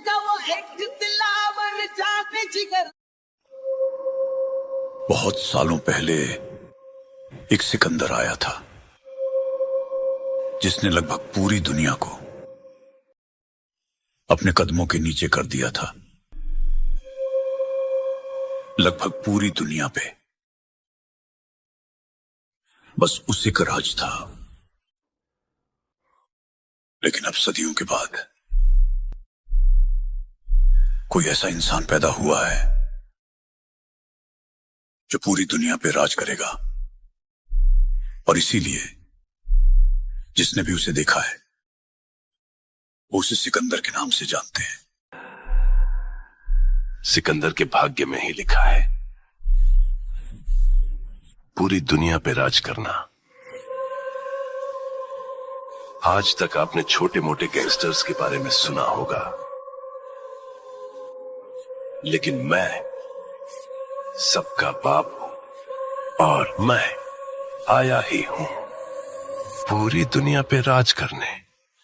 का वो एक दिलावर जाने जिगर। बहुत सालों पहले एक सिकंदर आया था जिसने लगभग पूरी दुनिया को अपने कदमों के नीचे कर दिया था। लगभग पूरी दुनिया पे बस उसी का राज था। लेकिन अब सदियों के बाद कोई ऐसा इंसान पैदा हुआ है जो पूरी दुनिया पे राज करेगा, और इसीलिए जिसने भी उसे देखा है वो उसे सिकंदर के नाम से जानते हैं। सिकंदर के भाग्य में ही लिखा है पूरी दुनिया पे राज करना। आज तक आपने छोटे मोटे गैंगस्टर्स के बारे में सुना होगा, लेकिन मैं सबका बाप हूं और मैं आया ही हूं पूरी दुनिया पे राज करने।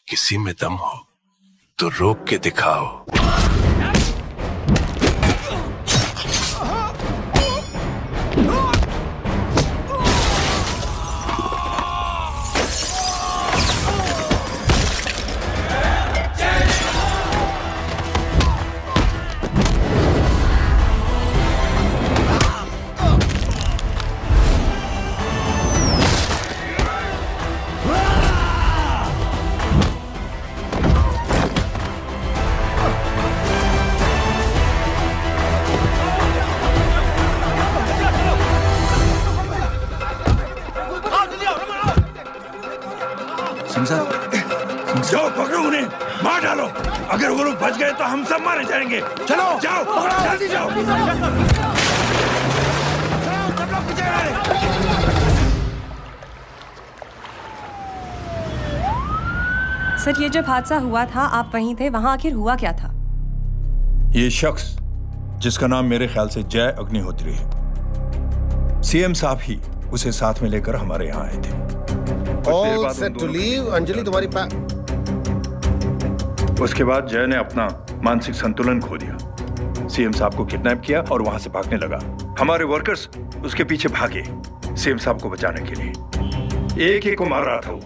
किसी में दम हो तो रोक के दिखाओ। जाओ पकड़ो उन्हें, मार डालो। अगर वो लोग बच गए तो हम सब मारे जाएंगे। चलो जाओ, जल्दी जाओ। सर, ये जब हादसा हुआ था आप वहीं थे, वहां आखिर हुआ क्या था? ये शख्स जिसका नाम मेरे ख्याल से जय अग्निहोत्री है, सीएम साहब ही उसे साथ में लेकर हमारे यहाँ आए थे। All set to leave, Anjali तुम्हारी उसके बाद जय ने अपना मानसिक संतुलन खो दिया, सीएम साहब को किडनैप किया और वहां से भागने लगा। हमारे वर्कर्स उसके पीछे भागे सीएम साहब को बचाने के लिए। एक एक को मार रहा था वो।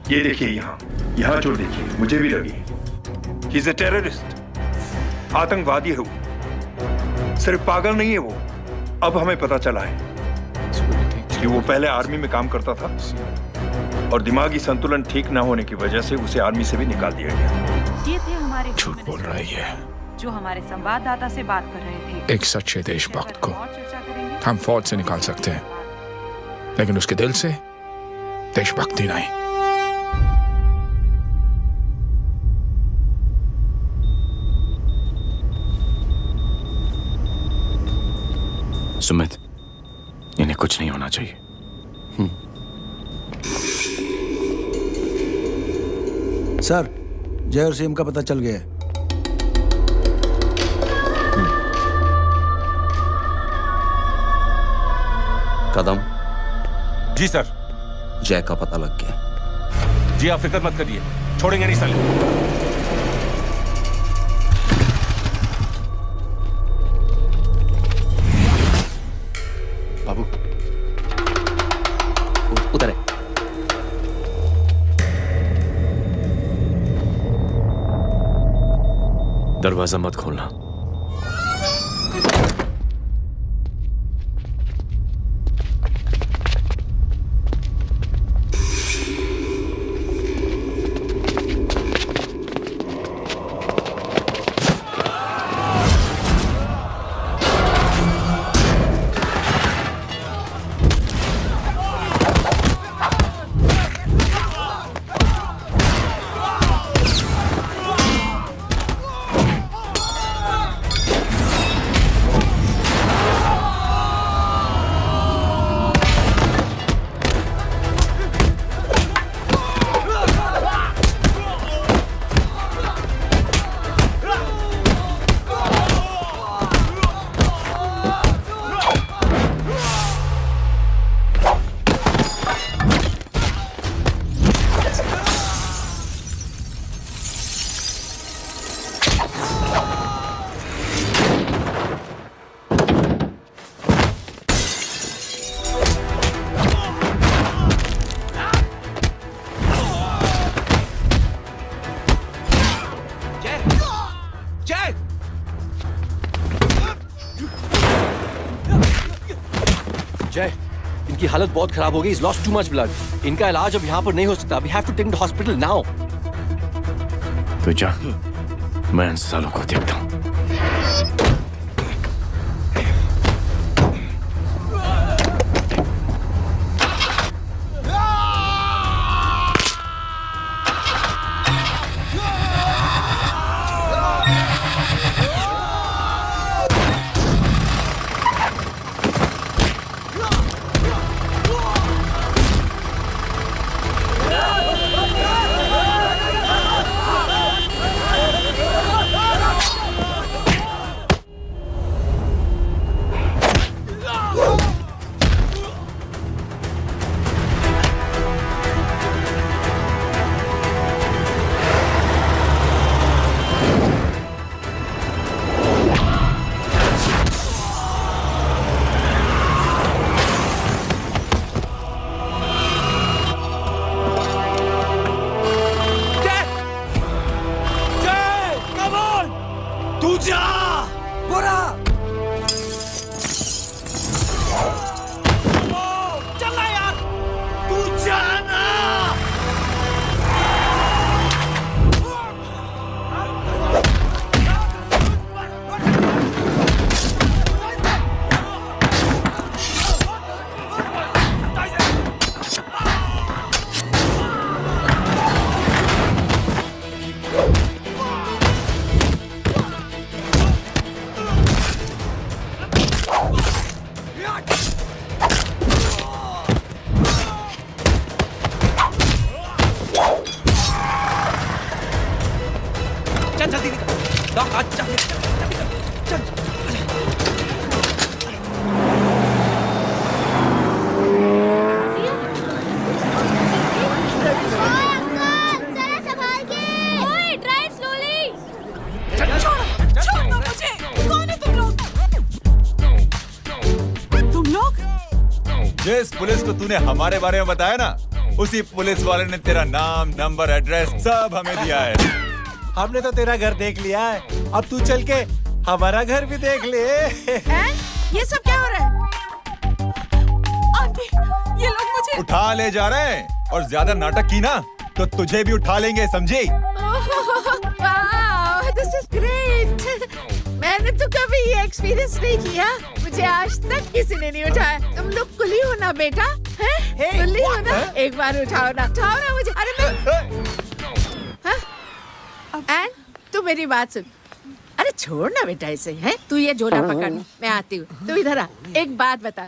ये देखिए यहाँ चोट देखिए, मुझे भी लगी। ही इज अ टेररिस्ट, आतंकवादी है वो, सिर्फ पागल नहीं है वो। अब हमें पता चला है कि वो पहले आर्मी में काम करता था और दिमागी संतुलन ठीक न होने की वजह से उसे आर्मी से भी निकाल दिया गया। ये थे हमारे झूठ बोल रहा है ये, जो हमारे संवाददाता से बात कर रहे थे। एक सच्चे देशभक्त को हम फौज से निकाल सकते हैं, लेकिन उसके दिल से देशभक्ति नहीं। सुमित, इन्हें कुछ नहीं होना चाहिए। सर, जय और सीएम का पता चल गया है। कदम। जी सर। जय का पता लग गया। जी आप फिक्र मत करिए, छोड़ेंगे नहीं साले। बाबू उधर है। दरवाजा मत खोलना। बहुत खराब हो गई। He's lost too much blood. इनका इलाज अब यहाँ पर नहीं हो सकता। We have to take him to hospital now. तो जा, मैं इन सालों को देखता हूँ। जिस पुलिस को तूने हमारे बारे में बताया ना, उसी पुलिस वाले ने तेरा नाम, नंबर, एड्रेस सब हमें दिया है। हमने तो तेरा घर देख लिया है, अब तू चल के हमारा घर भी देख ले। ये सब क्या हो रहा है? आंटी, ये लोग मुझे उठा ले जा रहे हैं, और ज्यादा नाटक की ना तो तुझे भी उठा लेंगे, समझी? This is great. मैंने तो कभी ये एक्सपीरियंस नहीं किया, मुझे आज तक किसी ने नहीं उठाया। तुम लोग कुली हो ना बेटा, हैं? कुली हो ना? एक बार उठाओ ना मुझे। अरे मैं एंड तू मेरी बात सुन। अरे छोड़ ना बेटा इसे, हैं? तू ये झोला पकड़, मैं आती हूँ। तू इधर आ, एक बात बता,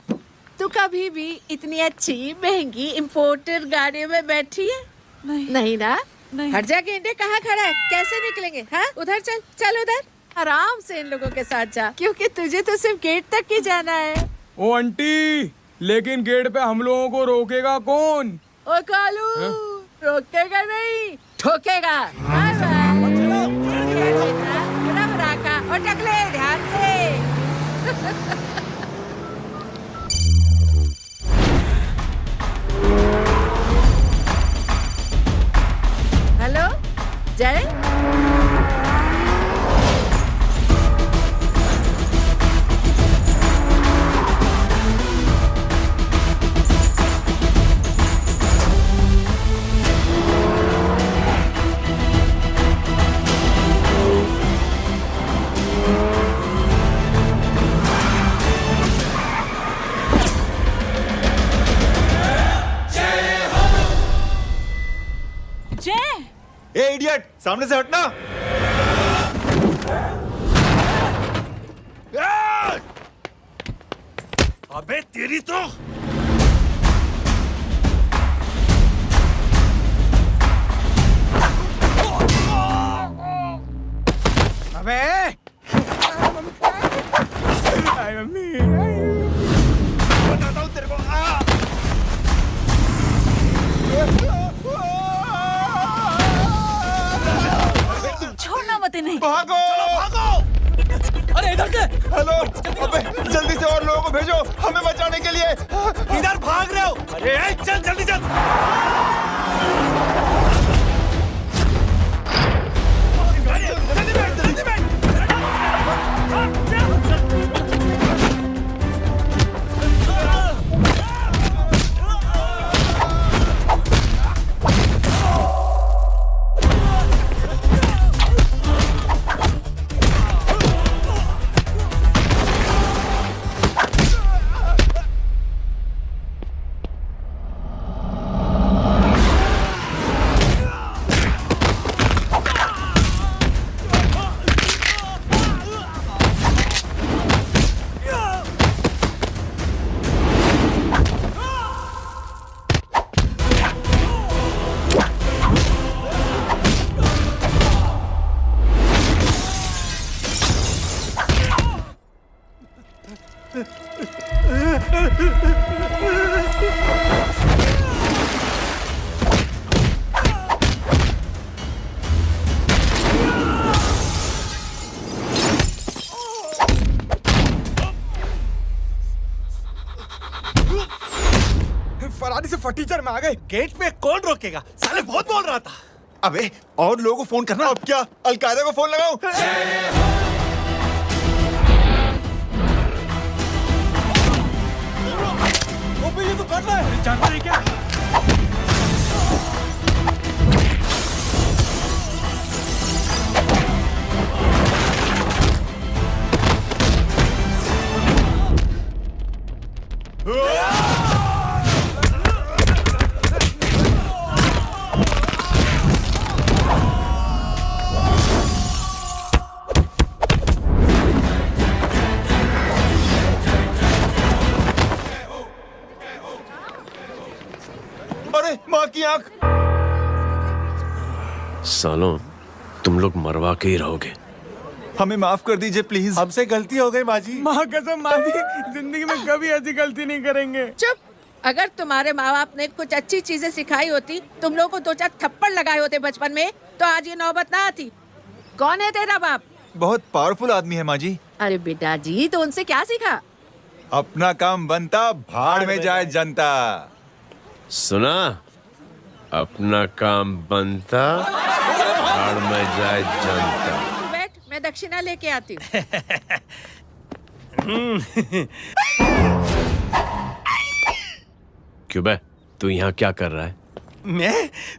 तू कभी भी इतनी अच्छी महंगी इम्पोर्टेड गाड़ी में बैठी है? नहीं ना? हट जा गेंडे, कहाँ खड़ा है? कैसे निकलेंगे? हाँ, उधर चल, चल उधर, आराम से इन लोगों के साथ जा, क्योंकि तुझे तो सिर्फ गेट तक ही जाना है। ओ आंटी, लेकिन गेट पे हम लोगों को रोकेगा कौन? ओ कालू, रोकेगा नहीं, ठोकेगा। और टकले ध्यान से। हेलो जय, ए इडियट, सामने से हटना। अबे तेरी तो अबे मम्मी, बताता हूँ तेरे को। छोड़ना मत इन्हें। भागो, भागो। अरे इधर से। हेलो, अबे जल्दी से और लोगों को भेजो हमें बचाने के लिए। इधर भाग रहे हो? अरे चल जल्दी चल। जल्दी बैठ। फटीचर में आ गए। गेट पे कौन रोकेगा? साले बहुत बोल रहा था। अबे और लोगों को फोन करना। अब क्या अलकायदा को फोन लगाऊं? ये तो कर रहा है। जानता है क्या? अरे माँ की आंख। सालों तुम लोग मरवा के ही रहोगे। हमें माफ कर दीजिए प्लीज। हमसे गलती हो गई माँ जी। माँ कसम माँ जी, जिंदगी में कभी ऐसी गलती नहीं करेंगे। चुप। अगर तुम्हारे माँ बाप ने कुछ अच्छी चीजें सिखाई होती, तुम लोगों को 2-4 थप्पड़ लगाए होते बचपन में, तो आज ये नौबत ना आती। कौन है तेरा बाप? बहुत पावरफुल आदमी है माँ जी। अरे बेटा जी, तो उनसे क्या सीखा? अपना काम बनता, भाड़ में जाए जनता। सुना? अपना काम बनता, भाड़ में जाए जनता। बैठ, मैं दक्षिणा लेके आती हूँ। क्यों बे, तू यहाँ क्या कर रहा है?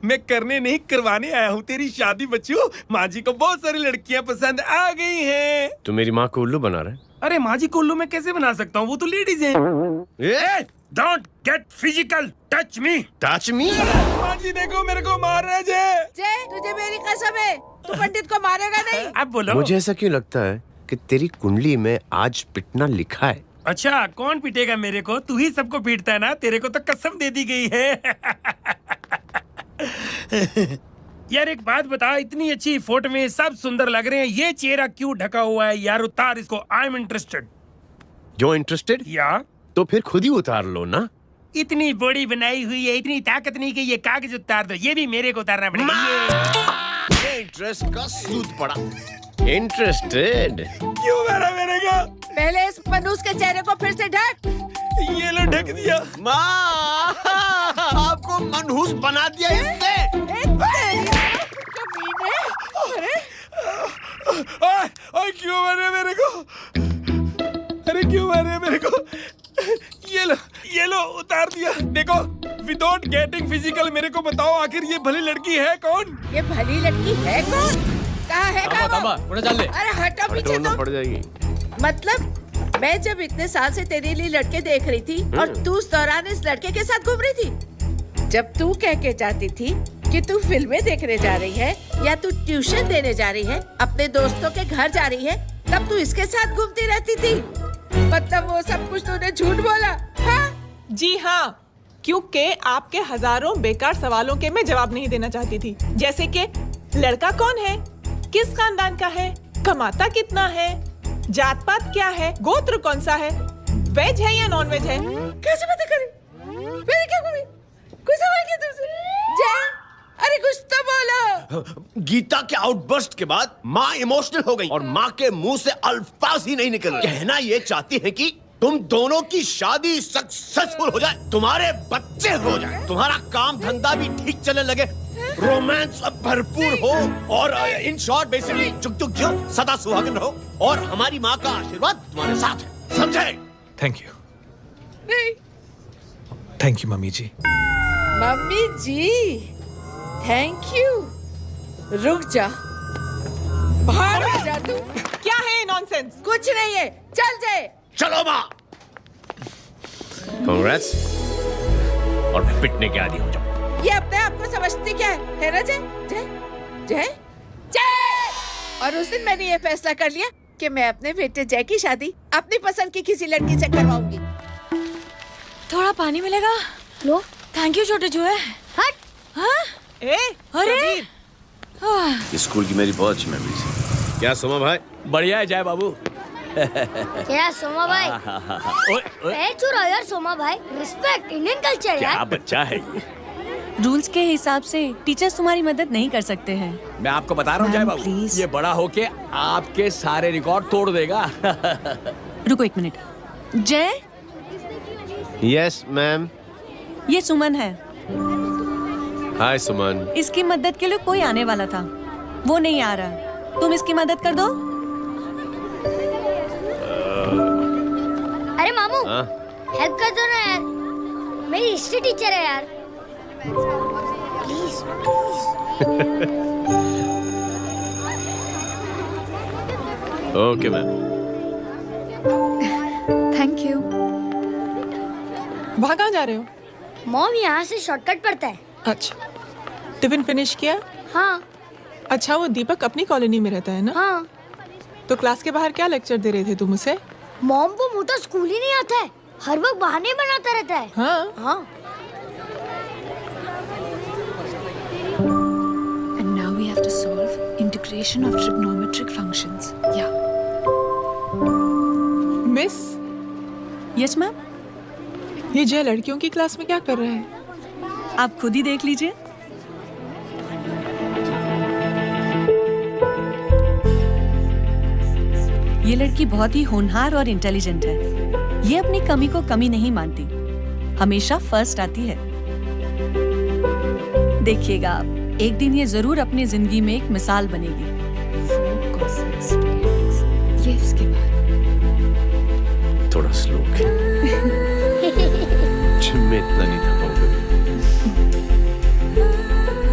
मैं करने नहीं करवाने आया हूँ तेरी शादी बच्चों। माँ जी को बहुत सारी लड़कियाँ पसंद आ गई हैं। तू मेरी माँ को उल्लू बना रहा है? अरे माँ जी को उल्लू मैं कैसे बना सकता हूँ? वो तो लेडीज हैं। Don't get physical, touch me. Touch me? माँ जी देखो मेरे को मार रहे जय। जय, तुझे मेरी कसम है, तू पंडित को मारेगा नहीं। अब बोलो। मुझे ऐसा क्यों लगता है कि तेरी कुंडली में आज पिटना लिखा है? अच्छा, कौन पीटेगा मेरे को? तू ही सबको पीटता है ना। तेरे को तो कसम दे दी गई है। यार एक बात बता, इतनी अच्छी फोटो में सब सुंदर लग रहे हैं, ये चेहरा क्यों ढका हुआ है? यार उतार इसको। I am interested. जो इंटरेस्टेड? या तो फिर खुद ही उतार लो ना। इतनी बॉडी बनाई हुई है, इतनी ताकत नहीं कि ये कागज उतार दो। ये भी मेरे को उतारना पड़ेगा। ये इंटरेस्ट का सूद पड़ा। इंटरेस्टेड? क्यों मारा मेरे को? पहले इस मनूस के चेहरे को फिर से ढक। ये लो ढक दिया। माँ, आपको मनहूस बना दिया इसने। अरे क्यों मारे मेरे को? अरे क्यों मारे मेरे को? ये लो उतार दिया। देखो, विदाउट गेटिंग फिजिकल मेरे को बताओ, आखिर ये भली लड़की है कौन? ये भली लड़की है कौन? कहाँ है? अरे हटो पीछे तो। पड़ जाएगी। मतलब मैं जब इतने साल से तेरे लिए लड़के देख रही थी और तू उस दौरान इस लड़के के साथ घूम रही थी। जब तू कह के जाती थी कि तू फिल्में देखने जा रही है या तू ट्यूशन देने जा रही है, अपने दोस्तों के घर जा रही है, तब तू इसके साथ घूमती रहती थी। मतलब वो सब कुछ तूने झूठ बोला? हाँ? जी हाँ, क्योंकि आपके हजारों बेकार सवालों के मैं जवाब नहीं देना चाहती थी। जैसे कि लड़का कौन है, किस खानदान का है, कमाता कितना है, जात पात क्या है, गोत्र कौन सा है, वेज है या नॉन वेज है। कैसे पता करें? मैंने क्या कभी कोई सवाल किया तुमसे? जय, अरे कुछ तो बोलो। गीता के आउटबर्स्ट के बाद माँ इमोशनल हो गई और माँ के मुंह से अल्फाज ही नहीं निकल रहे। कहना ये चाहती है कि तुम दोनों की शादी सक्सेसफुल हो जाए, तुम्हारे बच्चे हो जाए, तुम्हारा काम धंधा भी ठीक चलने लगे, रोमांस अब भरपूर हो और इन शॉर्ट बेसिकली जुग जुग जियो, सदा सुहागन रहो और हमारी माँ का आशीर्वाद तुम्हारे साथ है। समझे? Thank you. नहीं। Thank you mummy ji. Mummy ji, thank you. रुक जा, बाहर आ जा तू। क्या है नॉनसेंस? कुछ नहीं है, चल जाए। चलो माँ। कांग्रेस। और पिटने के आदी हो जाओ। ये अपने आप को समझती क्या है ना जय? जय जय जय। और उस दिन मैंने ये फैसला कर लिया कि मैं अपने बेटे जय की शादी अपनी पसंद की किसी लड़की से करवाऊंगी। थोड़ा पानी मिलेगा? लो। थैंक यू छोटे जुए। हट। हाँ? अरे स्कूल की मेरी बहुत अच्छी मेमोरीज है। क्या सोमा भाई? बढ़िया है जय बाबू। क्या सोमा भाई? चुरा यार सोमा भाई, रिस्पेक्ट इंडियन कल्चर यार। क्या बच्चा है ये? रूल्स के हिसाब से टीचर्स तुम्हारी मदद नहीं कर सकते हैं। मैं आपको बता रहा हूँ जय बाबू, ये बड़ा होके आपके सारे रिकॉर्ड तोड़ देगा। रुको एक मिनट। जय। Yes ma'am. ये सुमन है। हाय सुमन। इसकी मदद के लिए कोई आने वाला था, वो नहीं आ रहा। तुम इसकी मदद कर दो। अरे मामू, हेल्प कर दो ना यार, मेरी हिस्ट्री टीचर है यार। Please please. Okay ma'am. Thank you. वहाँ कहाँ जा रहे हो? मॉम यहाँ से शॉर्टकट पड़ता है। अच्छा, टिफिन फिनिश किया? हाँ। अच्छा, वो दीपक अपनी कॉलोनी में रहता है ना? हाँ। तो क्लास के बाहर क्या लेक्चर दे रहे थे तुम उसे? मॉम को मुँह तो स्कूल ही नहीं आता है, हर वक्त बहाने बनाता रहता है। हाँ हाँ। And now we have to solve integration of trigonometric functions. Yeah. Miss. Yes ma'am. ये जय लड़कियों की क्लास में क्या कर रहा है? आप खुद ही देख लीजिए। ये लड़की बहुत ही होनहार और इंटेलिजेंट है। ये अपनी कमी को कमी नहीं मानती, हमेशा फर्स्ट आती है। देखिएगा आप, एक दिन ये जरूर अपनी जिंदगी में एक मिसाल बनेगी। ये इसके बाद थोड़ा स्लो मैं इतना नहीं था पाऊंगा।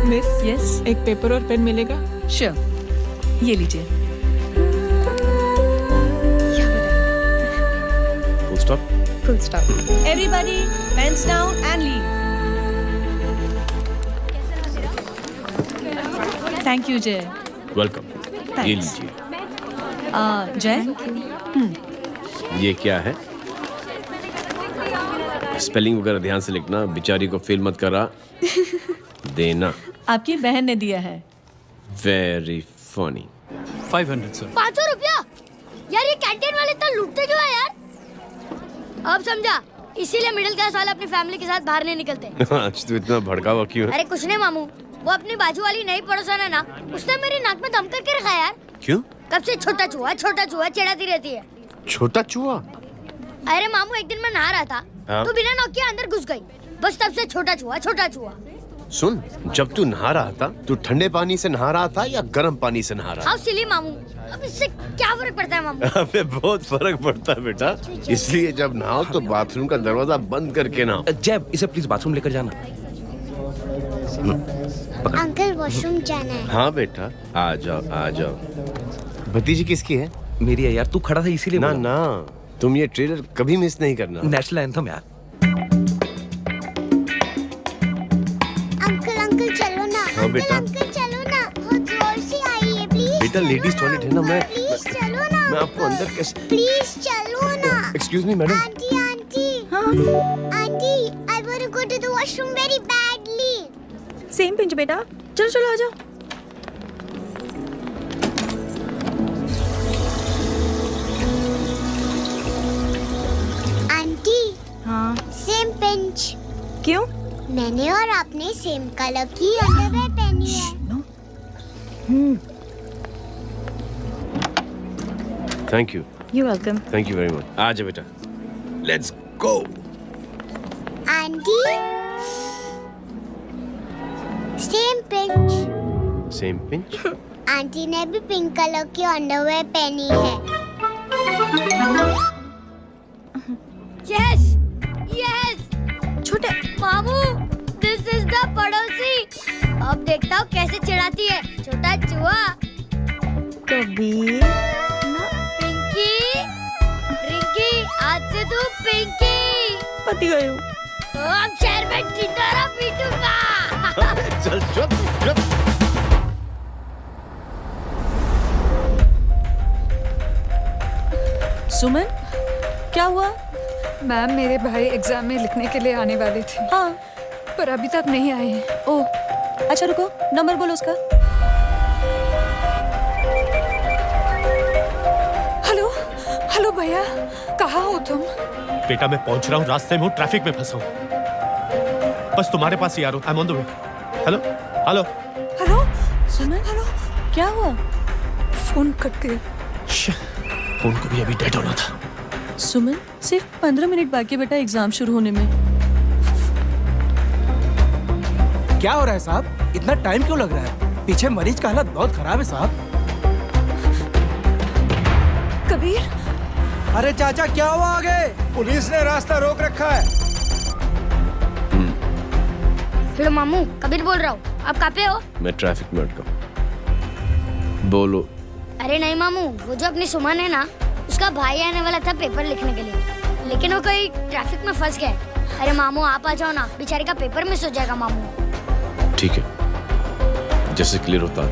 मिस, यस, एक पेपर और पेन मिलेगा? श्योर, ये लीजिए। Full stop. Full stop. Everybody pens down and leave. Thank you Jay. Welcome. ये लीजिए। जय, ये क्या है? स्पेलिंग वगैरह ध्यान से लिखना, बेचारी को फेल मत करा देना। आपकी बहन ने दिया है। Very funny. 500 सर। 500 रुपया? यार ये कैंटीन वाले तो लूटते जो है यार। अब समझा, इसीलिए मिडिल क्लास वाले अपनी फैमिली के साथ बाहर नहीं निकलते। आज तो इतना भड़का हुआ क्यों है? अरे कुछ नहीं मामू, वो अपनी बाजू वाली नई पड़ोसन है ना, उसने मेरी नाक में दम करके रखा यार। क्यों? कब से छोटा चूहा चिढ़ाती रहती है। छोटा चूहा? अरे मामू, एक दिन मैं नहा रहा था, हाँ? तो बिना नॉक के अंदर घुस गई, बस तब से छोटा चूहा। सुन, जब तू नहा रहा था, तू ठंडे पानी से नहा रहा था या गर्म पानी से नहा रहा था? हाउ सिली मामू, अब इससे क्या फर्क पड़ता है मामू? अबे बहुत फर्क पड़ता है बेटा, इसलिए जब नहाओ तो बाथरूम का दरवाजा बंद करके नहाओ। जैब, इसे प्लीज बाथरूम लेकर जाना। अंकल वॉशरूम जाना है। हाँ बेटा, आ जाओ। भतीजी किसकी है? मेरी है यार, तू खड़ा था इसीलिए। ना, तुम ये ट्रेलर कभी मिस नहीं करना। नेशनल एंथम यार। अंकल चलो ना। हाँ बेटा। अंकल चलो ना, बहुत जोर से आई है प्लीज। बेटा लेडीज टॉयलेट है ना, प्लीज चलो ना। मैं आपको अंदर कैसे? प्लीज चलो ना। Excuse me madam. Aunty, I want to go to the washroom very badly. Same pinch बेटा, चलो आ जाओ। आंटी। हाँ। Same pinch. क्यों? मैंने और आपने सेम कलर की अंडरवेयर पहनी है। Thank you. You welcome. Thank you very much. आ जाओ बेटा, let's go. Aunty, same pinch. Same pinch? Aunty ने भी पिंक कलर की अंडरवेयर पहनी है। यस छोटे मामू, दिस इज द पड़ोसी। अब देखता हूँ कैसे चिढ़ाती है छोटा चूहा। कभी पिंकी, रिंकी, आज से तू पिंकी। पति गई हूँ। तो अब शहर में टिटोरा पीटूंगा। चल चुप। सुमन, क्या हुआ? मैम, मेरे भाई एग्जाम में लिखने के लिए आने वाले थे। हाँ, पर अभी तक नहीं आए हैं। ओह, अच्छा रुको, नंबर बोलो उसका। हेलो भैया, कहाँ हो तुम? बेटा मैं पहुंच रहा हूँ, रास्ते में हूँ, ट्रैफिक में फंसा हूँ, बस तुम्हारे पास ही आ रहा हूँ। I am on the way. Hello. Suman, क्या हुआ? फोन कट गया। फोन को भी अभी डेड होना था। सुमन, सिर्फ 15 मिनट बाकी बेटा एग्जाम शुरू होने में। क्या हो रहा है साहब? इतना टाइम क्यों लग रहा है? पीछे मरीज का हालत बहुत खराब है साहब। कबीर, अरे चाचा क्या हुआ आगे? पुलिस ने रास्ता रोक रखा है। हेलो मामू, कबीर बोल रहा हूँ। आप कहाँ पे हो? मैं ट्रैफिक में अटका हूँ। बोलो। अरे नहीं मामू, वो जो अपनी सुमन है ना, उसका भाई आने वाला था पेपर लिखने के लिए, लेकिन वो कहीं ट्रैफिक में फंस गया। अरे मामू आप आ जाओ ना, बेचारे का पेपर मिस हो जाएगा मामू। ठीक है, जैसे क्लियर होता है।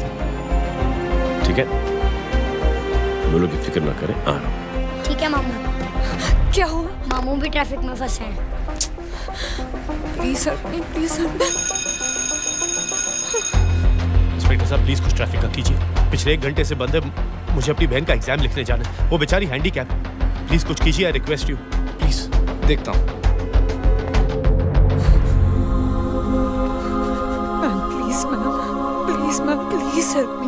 ठीक है, बोलो कि फिक्र ना करें, आ रहा हूँ। ठीक है मामू। क्या हुआ? मामू भी ट्रैफिक में फंसे हैं। Please sir, please sir. Inspector साहब प्लीज कुछ ट्रैफिक का कीजिए। पिछले 1 घंटे से बंद है, मुझे अपनी बहन का एग्जाम लिखने जाना है। वो बेचारी हैंडीकैप है। प्लीज कुछ कीजिए, आई रिक्वेस्ट यू प्लीज। देखता हूँ। Please ma'am, please help me.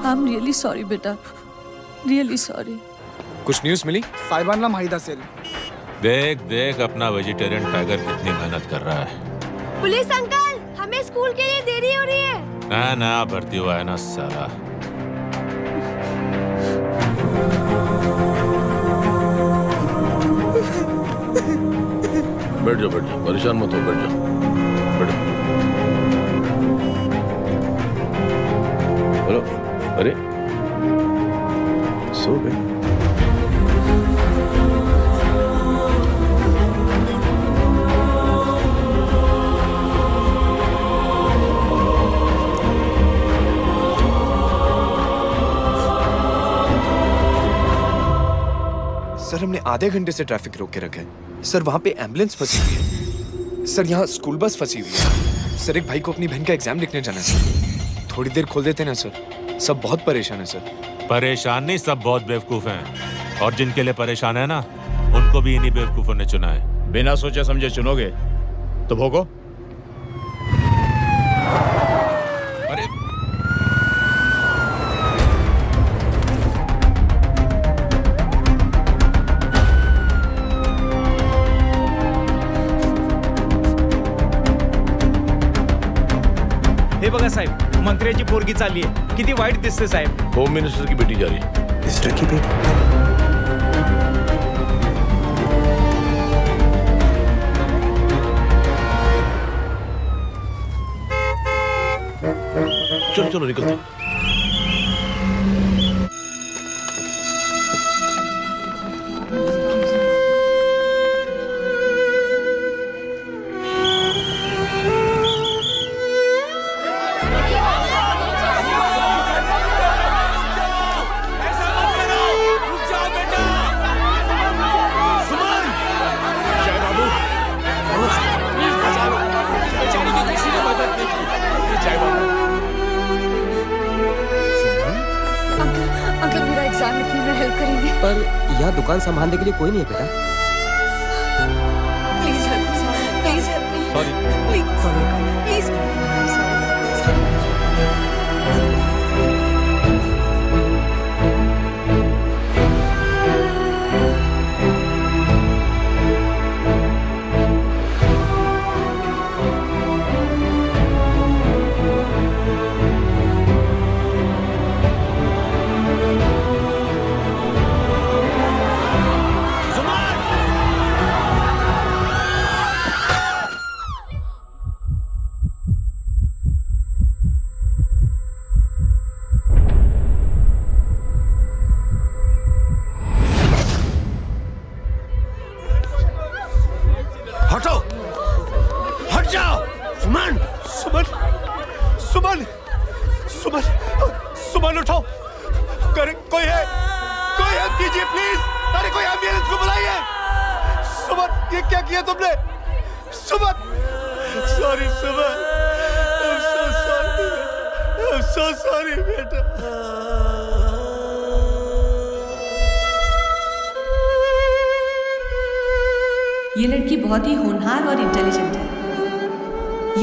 I am really sorry बेटा, रियली सॉरी। कुछ न्यूज़ मिली? साहिबाना माहिदा सेल। देख देख अपना वेजिटेरियन टाइगर कितनी मेहनत कर रहा है। पुलिस अंकल, हमें स्कूल के लिए देरी हो रही है। ना ना भर्ती हुआ है ना साला। बैठ जाओ, परेशान मत हो, बैठ जाओ, बैठो। हेलो, अरे सो गए? सर हमने आधे घंटे से ट्रैफिक रोक के रखा है। सर वहाँ पे एम्बुलेंस फंसी हुई है। सर यहाँ स्कूल बस फंसी हुई है। सर एक भाई को अपनी बहन का एग्जाम लिखने जाना है सर। थोड़ी देर खोल देते ना सर। सब बहुत परेशान है सर। परेशान नहीं, सब बहुत बेवकूफ हैं। और जिनके लिए परेशान है ना, उनको भी इन्हीं बेवकूफों ने चुना है। बिना सोचे समझे चुनोगे तो भोगो। अरे हे बघा साहेब, मंत्र्याची पोरगी चालली आहे। किती वाईट दिसते साहेब। होम मिनिस्टर की बेटी जा रही है। मिनिस्टर की बेटी? चलो चलो निकलते। पर यहाँ दुकान संभालने के लिए कोई नहीं है बेटा। Please help, please help me. Sorry, please please. हटो, हट जाओ। सुमन, सुमन, सुमन, सुमन, सुमन उठो। कोई है, कोई हेल्प कीजिए प्लीज। अरे कोई एम्बुलेंस को बुलाइए। सुमन, ये क्या किया तुमने? Suman, sorry Suman, I'm so sorry, I'm so sorry बेटा। ये लड़की बहुत ही होनहार और इंटेलिजेंट है।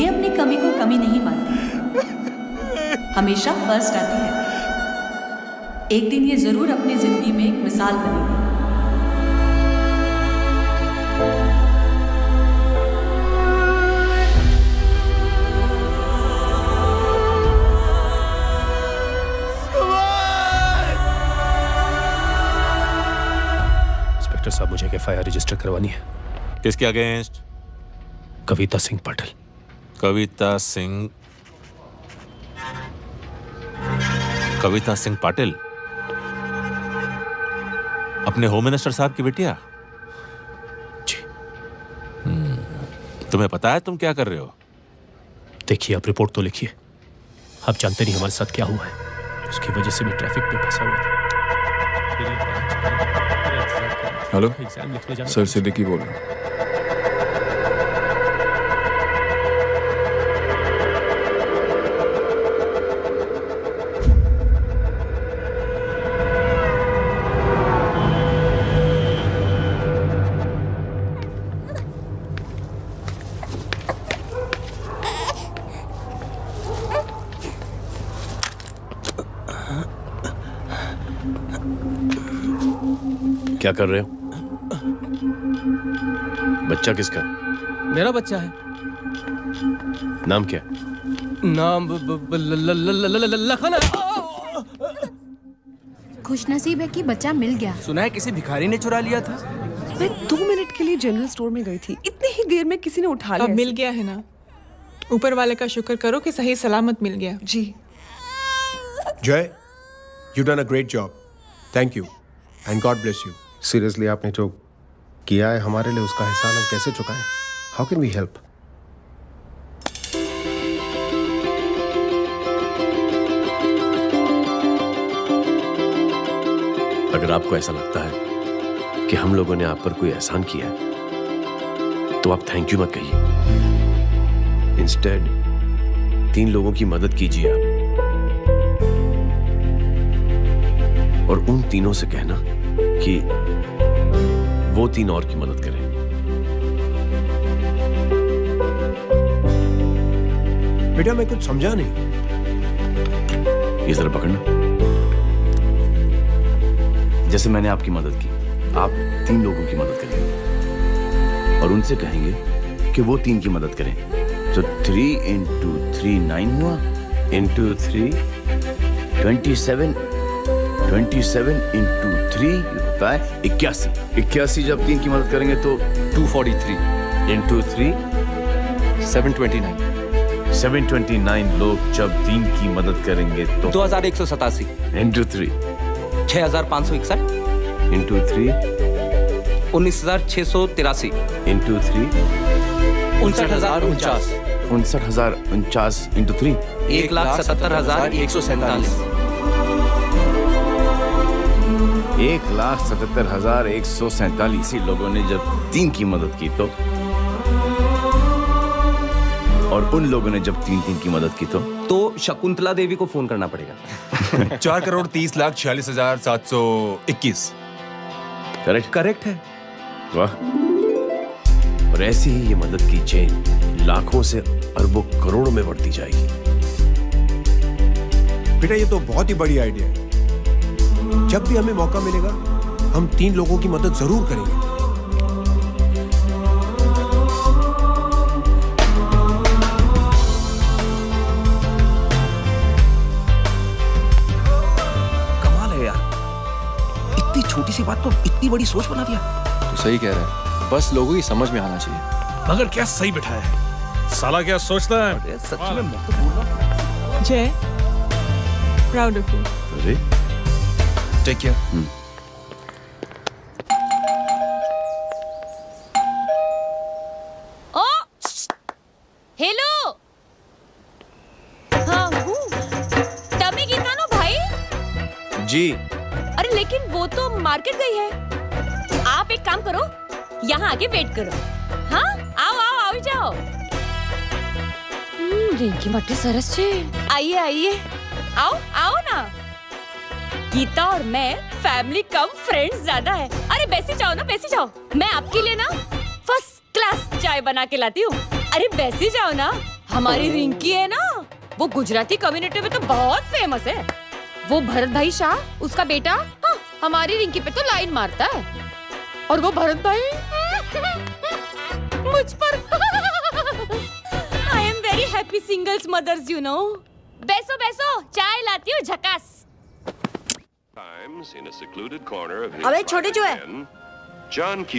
ये अपनी कमी को कमी नहीं मानती, हमेशा फर्स्ट आती है। एक दिन ये जरूर अपनी जिंदगी में एक मिसाल बनेगी। FIR रजिस्टर करवानी है। किसके अगेंस्ट? कविता सिंह पाटिल। कविता सिंह पाटिल, अपने होम मिनिस्टर साहब की बेटिया? जी। तुम्हें पता है तुम क्या कर रहे हो? देखिए, आप रिपोर्ट तो लिखिए। आप जानते नहीं हमारे साथ क्या हुआ है। उसकी वजह से मैं ट्रैफिक में फंसा हुआ था। हेलो एग्जाम लिखने जाना। सर सिद्दीकी बोल रहा हूँ। क्या कर रहे हो? बच्चा किसका? मेरा बच्चा है। नाम क्या? नाम लखन है। खुशनसीब है कि बच्चा मिल गया। सुना है किसी भिखारी ने चुरा लिया था। मैं 2 मिनट के लिए जनरल स्टोर में गई थी, इतनी ही देर में किसी ने उठा लिया। अब मिल गया है ना, ऊपर वाले का शुक्र करो कि सही सलामत मिल गया। जी। जय, you done a great job. Thank you and God bless you. Seriously आपने जो किया है हमारे लिए, उसका एहसान हम कैसे चुकाएं? How can we help? अगर आपको ऐसा लगता है कि हम लोगों ने आप पर कोई एहसान किया है, तो आप थैंक यू मत कहिए। इंस्टेड 3 लोगों की मदद कीजिए आप, और उन तीनों से कहना कि वो 3 और की मदद करें। बेटा मैं कुछ समझा नहीं। ये जरा पकड़ना। जैसे मैंने आपकी मदद की, आप 3 लोगों की मदद करेंगे और उनसे कहेंगे कि वो 3 की मदद करें। तो 3 into 3 9 हुआ, into 3 27 into 3 होता है 81। 81 जब 3 की मदद करेंगे तो 243 into 3 729। 729 लोग जब 3 की मदद करेंगे तो 2187 into 3 6561 into 3 19683 into 3 59049 59049 into 3 1,77,147 1,77,147 लोगों ने जब 3 की मदद की तो, और उन लोगों ने जब 3 की मदद की तो शकुंतला देवी को फोन करना पड़ेगा। 4,30,46,721। करेक्ट है। वाह। और ऐसी ही ये मदद की चेन लाखों से अरबों करोड़ों में बढ़ती जाएगी। बेटा ये तो बहुत ही बड़ी आइडिया है। जब भी हमें मौका मिलेगा हम 3 लोगों की मदद जरूर करेंगे। कमाल है यार, इतनी छोटी सी बात तो इतनी बड़ी सोच बना दिया। तो सही कह रहा है, बस लोगों की समझ में आना चाहिए। मगर क्या सही बिठाया है, साला क्या सोचता है। सच में मैं तो बोल रहा हूं। जय, प्राउड ऑफ यू। अरे टेक केयर। ओ हेलो, हाँ हूँ। तभी गीता नो भाई जी। अरे लेकिन वो तो मार्केट गई है। आप एक काम करो, यहाँ आके वेट करो। हाँ आओ आओ आओ जाओ। रिंकी मट्टी सरस छे। आइए आइए, आओ आओ ना। गीता और मैं फैमिली कम फ्रेंड्स ज्यादा है। अरे बैसी जाओ ना, बैसी जाओ। मैं आपके लिए ना फर्स्ट क्लास चाय बना के लाती हूँ। अरे बैसी जाओ ना। हमारी रिंकी है ना, वो गुजराती कम्युनिटी में तो बहुत फेमस है। वो भरत भाई शाह, उसका बेटा, हाँ, हमारी रिंकी पे तो लाइन मारता है। और वो भरत भाई मुझ पर। I am very happy singles mothers, you know. बैसो बैसो, चाय लाती हूँ झकास। In a secluded corner of his अबे छोटे जो है, John Q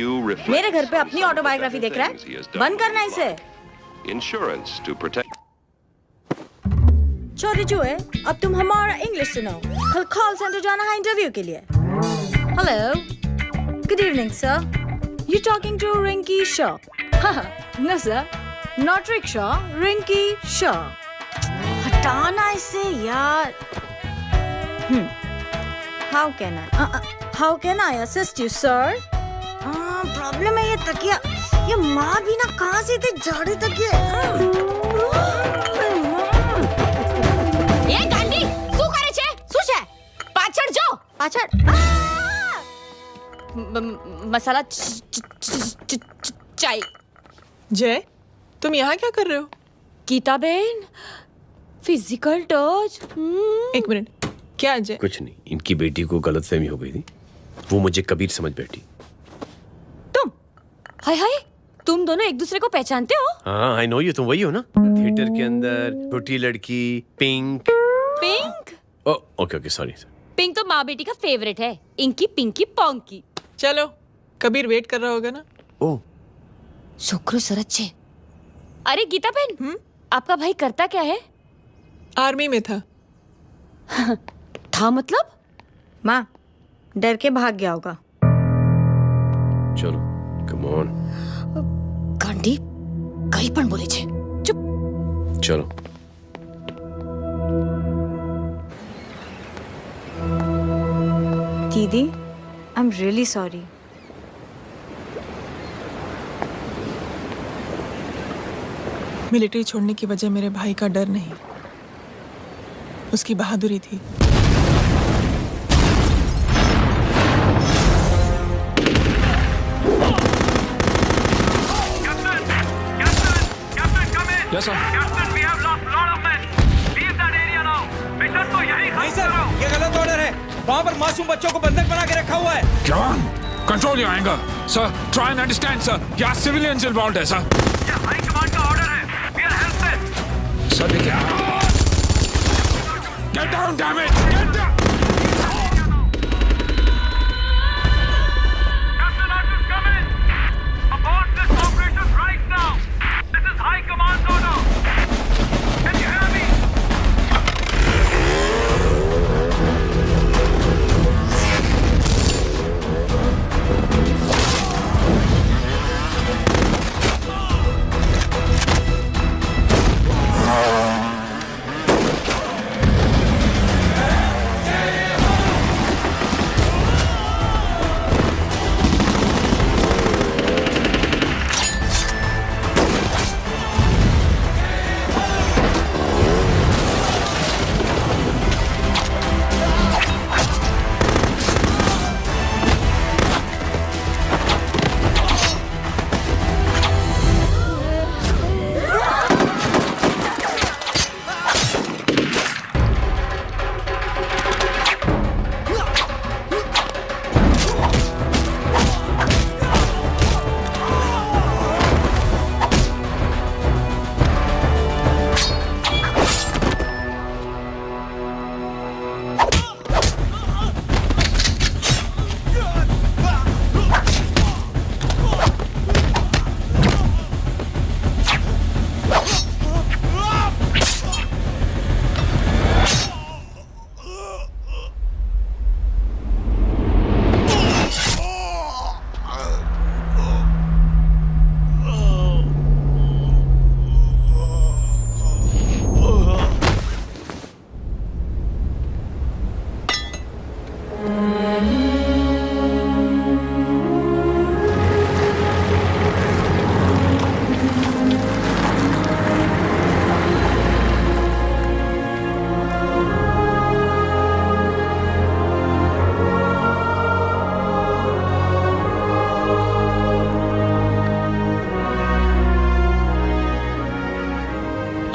मेरे घर पे अपनी ऑटोबायोग्राफी देख रहा है, बंद करना इसे। Insurance to protect. छोटी चूहे, अब तुम हमारा इंग्लिश सुनो। कल कॉल सेंटर जाना है इंटरव्यू के लिए। Hello, good evening sir. You talking to Rinki Shaw? No sir, not rickshaw, Rinki Shaw. हटाना इसे यार। How can I assist you, sir? Problem है ये तकिया, ये माँ भी ना कहाँ से इतने जाड़े तकिए। ये गांडी, શું કરે છે? શું છે? પાછળ જો, પાછળ। मसाला चाय। जय, तुम यहाँ क्या कर रहे हो? गीता बहन, फिजिकल टच। एक मिनट, क्या जय? कुछ नहीं, इनकी बेटी को गलतफहमी हो गई थी, वो मुझे कबीर समझ बैठी। हाय हाय, तुम दोनों एक दूसरे को पहचानते हो? हाँ, आई नो यू, तुम वही हो ना थिएटर के अंदर छोटी लड़की pink. Okay okay, sorry. Pink तो माँ बेटी का फेवरेट है, इंकी पिंकी पोंकी। चलो, कबीर वेट कर रहा होगा ना? ओह, शुक्र सरच्चे। अरे गीता बहन, आपका भाई करता क्या है? आर्मी में था। था मतलब? माँ, डर के भाग गया होगा। चलो, कम ऑन। गांडी, कहीं पण बोले छे। चुप। चलो। दीदी, I am really sorry. Military छोड़ने की वजह मेरे भाई का डर नहीं, उसकी बहादुरी थी। Yes, sir. नहीं सर, ये गलत ऑर्डर है। वहाँ पर मासूम बच्चों को बंधक बना के रखा हुआ है। जवान, control your anger. Sir, try and understand sir. यहाँ सिविलियंस इन्वॉल्वड है सर। ये हाई कमांड का ऑर्डर है। We are helpless. सर देखिए। Get down, damn it! Get down! Captain Arthur, come in. Abort this operation right now. This is high command order. Can you hear me?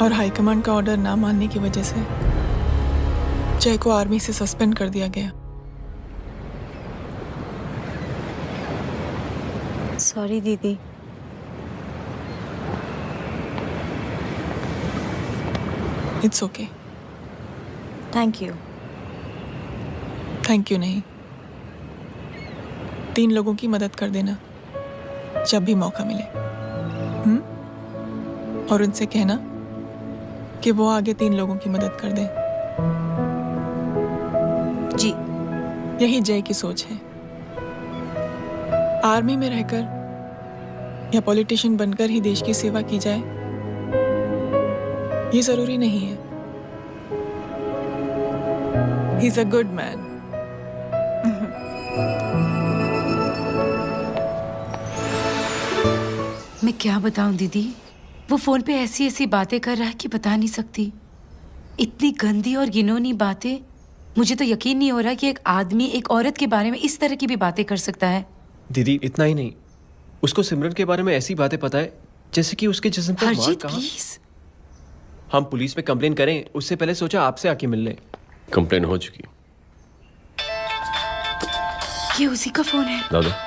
और high command का order ना मानने की वजह से जय को आर्मी से सस्पेंड कर दिया गया। सॉरी दीदी। It's okay. Thank you. Thank you नहीं, 3 लोगों की मदद कर देना जब भी मौका मिले। और उनसे कहना कि वो आगे 3 लोगों की मदद कर दें। जी। यही जय की सोच है। आर्मी में रहकर या पॉलिटिशियन बनकर ही देश की सेवा की जाए, ये जरूरी नहीं है। He's a good man. मैं क्या बताऊं दीदी, वो फोन पे ऐसी ऐसी बातें कर रहा है कि बता नहीं सकती। इतनी गंदी और घिनौनी बातें। मुझे तो यकीन नहीं हो रहा कि एक आदमी एक औरत के बारे में इस तरह की भी बातें कर सकता है। दीदी इतना ही नहीं, उसको सिमरन के बारे में ऐसी बातें पता है जैसे कि उसके जिस्म पर मार कहाँ। प्लीज। हम पुलिस में कंप्लेन करें उससे पहले सोचा आपसे आके मिल लें। कंप्लेन हो चुकी। ये उसी का फोन है। दादा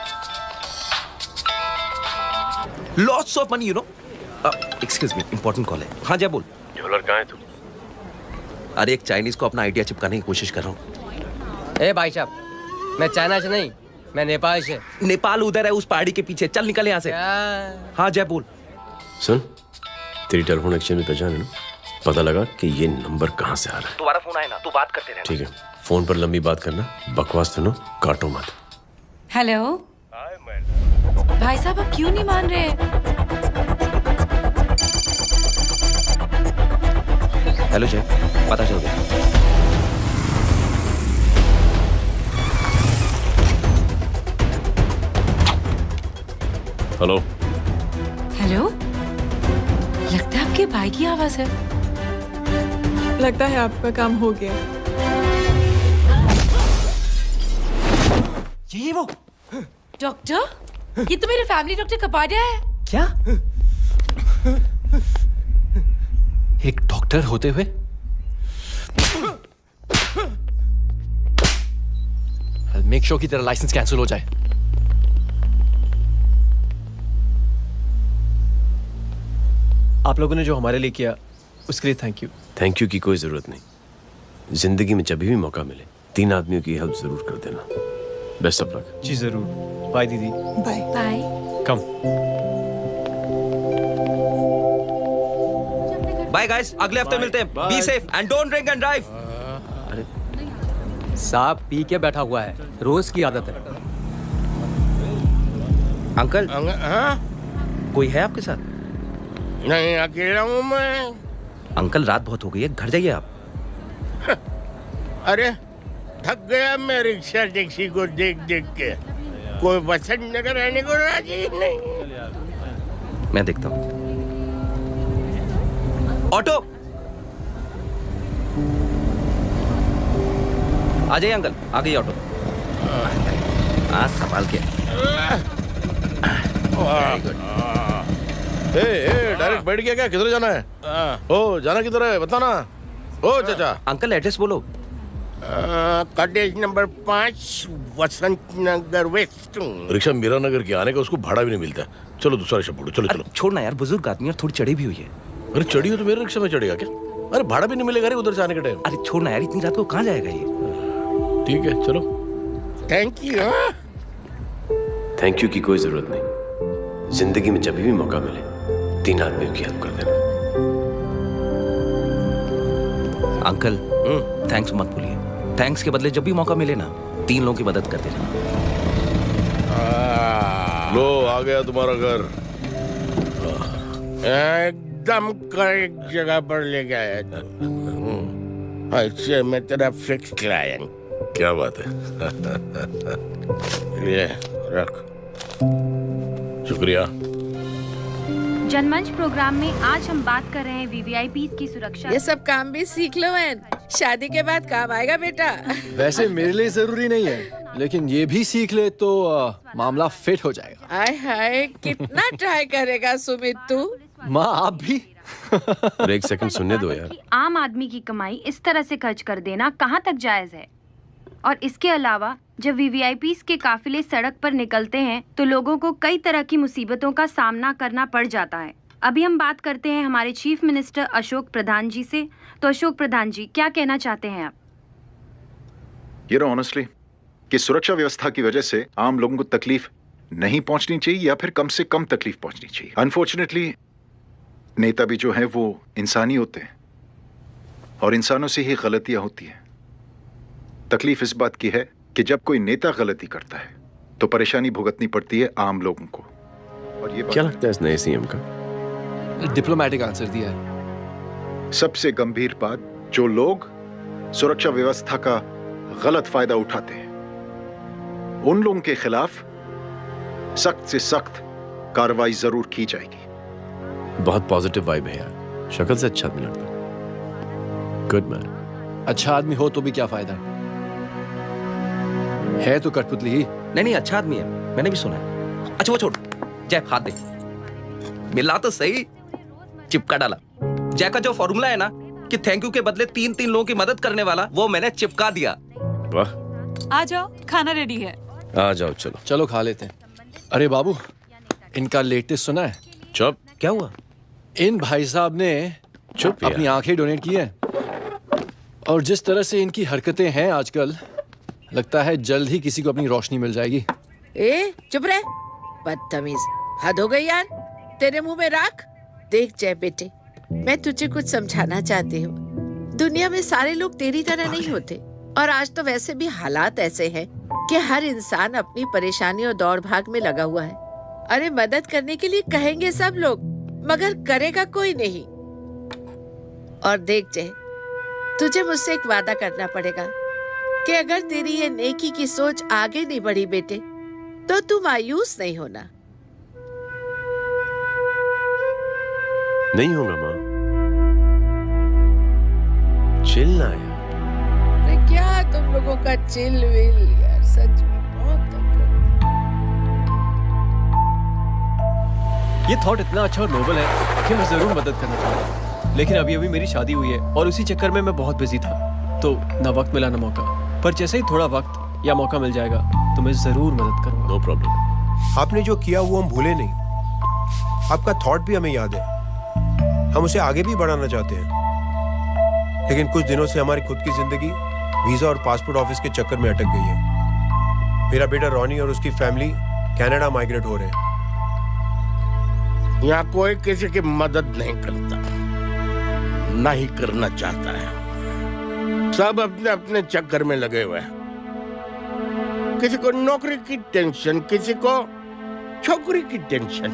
lots of money, you know. Excuse me, important call है। हाँ जय बोल। ज्वेलर कहाँ है तू? अरे एक चाइनीज को अपना आइडिया चिपकाने की कोशिश कर रहा हूँ। ए भाई साहब, मैं चाइना से नहीं, मैं नेपाल से। नेपाल उधर है, उस पहाड़ी के पीछे। चल निकल यहाँ से। हाँ जय बोल। सुन, तेरी टेलीफोन एक्सचेंज में पहचान है ना? पता लगा कि ये नंबर कहाँ से आ रहा है। दोबारा फोन आए ना तो बात करते रहना। ठीक है, फोन पर लंबी बात करना, बकवास सुनो, काटो मत। हेलो भाई साहब, आप क्यों नहीं मान रहे? हेलो जय, पता चल गया। हेलो हेलो, लगता है आपके भाई की आवाज है। लगता है आपका काम हो गया। ये वो डॉक्टर, ये तो मेरे फैमिली डॉक्टर कपाडिया है। क्या? एक डॉक्टर होते हुए? मेक श्योर कि तेरा लाइसेंस कैंसिल हो जाए। आप लोगों ने जो हमारे लिए किया उसके लिए थैंक यू। थैंक यू की कोई जरूरत नहीं। जिंदगी में जब भी मौका मिले 3 आदमियों की हेल्प जरूर कर देना। Best of luck. जी जरूर। बाय दीदी। Bye bye. Come. Bye guys, अगले हफ्ते मिलते हैं। Be safe and don't drink and drive. साहब पी के बैठा हुआ है, रोज की आदत है। अंकल, हाँ? कोई है आपके साथ? नहीं, अकेला हूँ मैं। अंकल रात बहुत हो गई है, घर जाइए आप। अरे थक गया मैं रिक्शा टैक्सी को देख देख के। कोई पसंद नगर रहने को राजी नहीं। मैं देखता हूँ। ऑटो आ जाइए अंकल, आ गई ऑटो। आज संभाल के। डायरेक्ट बैठ गया क्या? किधर जाना है? ओ जाना किधर है बता ना। ओ चाचा। अंकल एड्रेस बोलो। कॉटेज नंबर 5 वसंत नगर वेस्ट। रिक्शा मीरा नगर के आने का उसको भाड़ा भी नहीं मिलता। चलो दूसरा रिक्शा पकड़ो। चलो चलो। छोड़ना यार, बुजुर्ग आदमी और थोड़ी चढ़ी भी हुई है। अरे चढ़ी हो तो मेरे रिक्शा में चढ़ेगा क्या? अरे भाड़ा भी नहीं मिलेगा रे उधर से आने के टाइम। अरे छोड़ना यार, इतनी रात को कहाँ जाएगा ये? ठीक है चलो। Thank you. थैंक यू की कोई जरूरत नहीं। जिंदगी में जब भी मौका मिले 3 आदमियों की हेल्प कर देना। अंकल थैंक्स मत भूलिए। थैंक्स के बदले जब भी मौका मिले ना 3 लोगों की मदद कर देना। लो आ गया तुम्हारा घर। एकदम करेक्ट जगह पर ले गया तू। अच्छा मैं तेरा फिक्स क्लाइंट। क्या बात है। ये रख। शुक्रिया। जनमंच प्रोग्राम में आज हम बात कर रहे हैं वीवीआईपी की सुरक्षा। ये सब काम भी सीख लो बहन, शादी के बाद काम आएगा बेटा। वैसे मेरे लिए जरूरी नहीं है, लेकिन ये भी सीख ले तो मामला फिट हो जाएगा। हाय हाय, कितना ट्राई करेगा सुमित तू। माँ आप भी। एक सेकंड सुनने दो यार। आम आदमी की कमाई इस तरह से खर्च कर देना कहाँ तक जायज है? और इसके अलावा जब वीवीआईपीज़ के काफिले सड़क पर निकलते हैं तो लोगों को कई तरह की मुसीबतों का सामना करना पड़ जाता है। अभी हम बात करते हैं हमारे चीफ मिनिस्टर अशोक प्रधान जी से। तो अशोक प्रधान जी, क्या कहना चाहते हैं आप? You know, honestly, कि सुरक्षा व्यवस्था की वजह से आम लोगों को तकलीफ नहीं पहुंचनी चाहिए या फिर कम से कम तकलीफ पहुंचनी चाहिए। अनफॉर्चुनेटली नेता भी जो है वो इंसानी होते हैं और इंसानों से ही गलतियां होती हैं। तकलीफ इस बात की है कि जब कोई नेता गलती करता है तो परेशानी भुगतनी पड़ती है आम लोगों को। और ये क्या लगता है इस नए सीएम का? डिप्लोमेटिक आंसर दिया है। सबसे गंभीर बात, जो लोग सुरक्षा व्यवस्था का गलत फायदा उठाते हैं उन लोगों के खिलाफ सख्त से सख्त कार्रवाई जरूर की जाएगी। बहुत पॉजिटिव वाइब है यार, शक्ल से अच्छा आदमी लगता है। Good man. अच्छा आदमी हो तो भी क्या फायदा है तो कठपुतली ही। नहीं अच्छा आदमी है, मैंने भी सुना है। अच्छा वो छोड़, जय हाथ दे। मिला तो सही, चिपका डाला। जय का जो फॉर्मूला है ना कि थैंक यू के बदले 3 लोगों की मदद करने वाला, वो मैंने चिपका दिया। वाह। आ जाओ, खाना रेडी है। आ जाओ, चलो खा लेते हैं। अरे बाबू, इनका लेटेस्ट सुना है? चुप। क्या हुआ? इन भाई साहब ने चुप अपनी आंखें डोनेट की हैं और जिस तरह से इनकी हरकतें हैं आजकल, लगता है जल्द ही किसी को अपनी रोशनी मिल जाएगी। ए चुप रहे, बदतमीज, हद हो गई यार। तेरे मुंह में राख। देख जय बेटे, मैं तुझे कुछ समझाना चाहती हूँ। दुनिया में सारे लोग तेरी तरह नहीं होते और आज तो वैसे भी हालात ऐसे हैं कि हर इंसान अपनी परेशानी और दौड़ भाग में लगा हुआ है। अरे मदद करने के लिए कहेंगे सब लोग, मगर करेगा कोई नहीं। और देख जय, तुझे मुझसे एक वादा करना पड़ेगा कि अगर तेरी ये नेकी की सोच आगे नहीं बढ़ी बेटे, तो तू मायूस नहीं होना। नहीं होगा माँ, चिल ना यार। अरे क्या तुम लोगों का चिल विल यार, सच में बहुत ये थॉट इतना अच्छा और नोबल है कि मैं जरूर मदद करना चाहूंगा, लेकिन अभी मेरी शादी हुई है और उसी चक्कर में मैं बहुत बिजी था, तो ना वक्त मिला ना मौका। पर जैसे ही थोड़ा वक्त या मौका मिल जाएगा तो मैं जरूर मदद करूंगा। No problem. आपने जो किया वो हम भूले नहीं, आपका थॉट भी हमें याद है, हम उसे आगे भी बढ़ाना चाहते हैं। लेकिन कुछ दिनों से हमारी खुद की जिंदगी वीजा और पासपोर्ट ऑफिस के चक्कर में अटक गई है। मेरा बेटा रॉनी और उसकी फैमिली कनाडा माइग्रेट हो रहे हैं। यहाँ कोई किसी की मदद नहीं करता, नहीं करना चाहता है। सब अपने अपने चक्कर में लगे हुए हैं। किसी को नौकरी की टेंशन, किसी को छोकरी की टेंशन।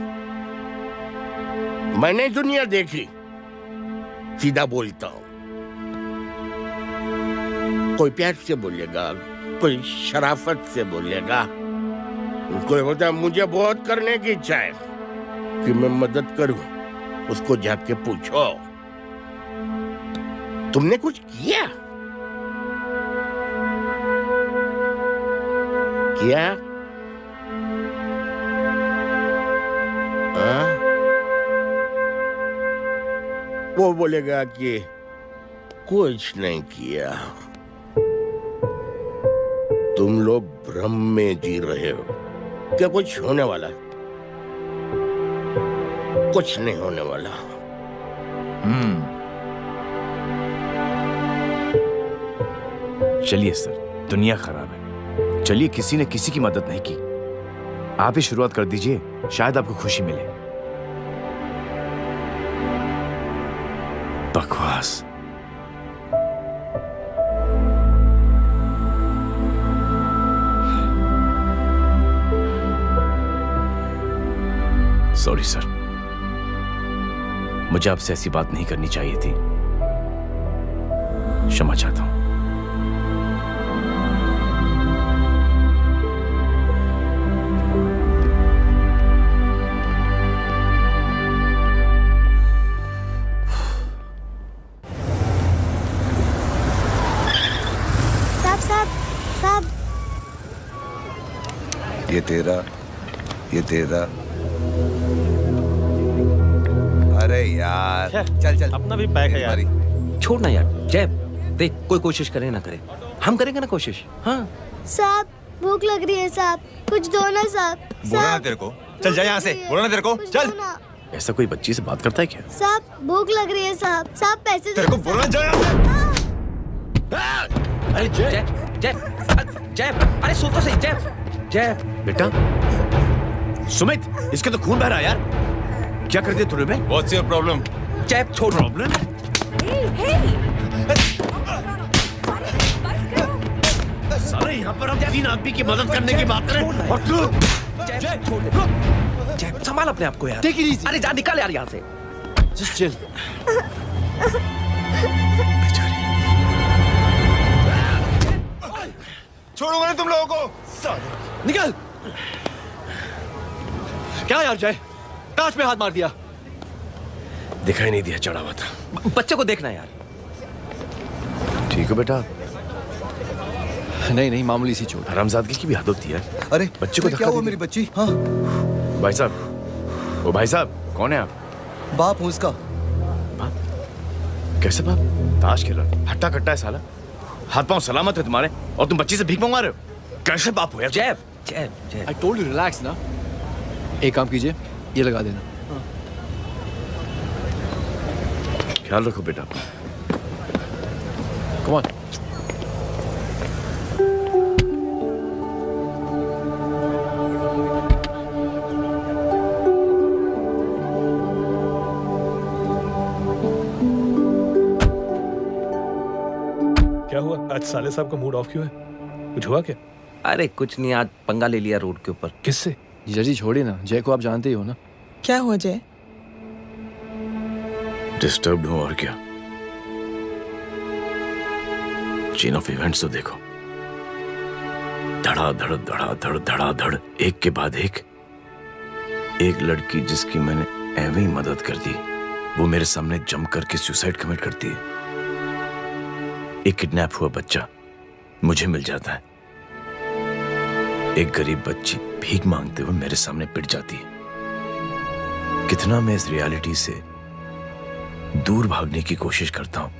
मैंने दुनिया देखी, सीधा बोलता हूं। कोई प्यार से बोलेगा, कोई शराफत से बोलेगा, कोई बोलता मुझे बहुत करने की इच्छा है कि मैं मदद करूं। उसको जाके पूछो तुमने कुछ किया? वो बोलेगा कि कुछ नहीं किया। तुम लोग भ्रम में जी रहे हो क्या कुछ होने वाला? कुछ नहीं होने वाला। चलिए सर, दुनिया खराब है, चलिए किसी ने किसी की मदद नहीं की, आप ही शुरुआत कर दीजिए, शायद आपको खुशी मिले। बकवास। सॉरी सर, मुझे आपसे ऐसी बात नहीं करनी चाहिए थी, क्षमा चाहता हूं। ये तेरा। अरे यार चल अपना भी पैक है यार। छोड़ ना यार जय, देख कोई कोशिश करे ना करे, हम करेंगे ना कोशिश। हाँ साहब, भूख लग रही है साहब, कुछ दो ना साहब। बोला ना तेरे को, चल जा यहाँ से, बोला ना तेरे को, चल। ऐसा कोई बच्ची से बात करता है क्या? साहब भूख लग रही है साहब, साहब पैसे तेरे को बोला जा। अरे जय जय, अरे सुन तो सही। जय, जय बेटा, सुमित, इसके तो खून बह रहा है यार। क्या कर दिया तूने बे? What's your problem? जय, छोड़। प्रॉब्लम? सारे यहाँ पर हम 3 आदमी की मदद करने की बात करें और तू जय, छोड़ दे। जय, संभाल अपने आप को यार। Take it easy. अरे जा, निकल यार यहाँ से। Just chill. छोड़ूंगा नहीं तुम लोगों को। निकल। क्या यार जय, ताज पे हाथ मार दिया। दिखाई नहीं दिया, चढ़ा हुआ था। बच्चे को देखना यार। ठीक है बेटा। नहीं नहीं, मामूली सी चोट। हरामजादगी की भी हद होती है। अरे बच्चे को क्या हुआ मेरी बच्ची? हाँ भाई साहब, ओ भाई साहब, कौन है आप? बाप हूँ उसका। बाप? कैसे बाप? ताश खेल रहा, हट्टा कट्टा है साला। हाथ पांव सलामत है तुम्हारे और तुम बच्ची से भीख मंगवा रहे हो? कैसे बाप हो यार? जय, जय, जय। I told you relax ना। एक काम कीजिए, ये लगा देना। ख्याल रखो बेटा। Come on। क्या हुआ? आज साले साहब का मूड ऑफ क्यों है? कुछ हुआ क्या? अरे कुछ नहीं, आज पंगा ले लिया रोड के ऊपर। किससे? जीजा जी छोड़िए ना, जय को आप जानते ही हो ना। क्या हुआ जय? डिस्टर्ब्ड हूं और क्या। चेन ऑफ इवेंट्स तो देखो, धड़ाधड़ धड़ाधड़ धड़ाधड़, एक के बाद एक लड़की जिसकी मैंने एवं ही मदद कर दी, वो मेरे सामने जम करके सुसाइड कमिट करती है। एक किडनैप हुआ बच्चा मुझे मिल जाता है। एक गरीब बच्ची भीख मांगते हुए मेरे सामने पिट जाती है। कितना मैं इस रियलिटी से दूर भागने की कोशिश करता हूं।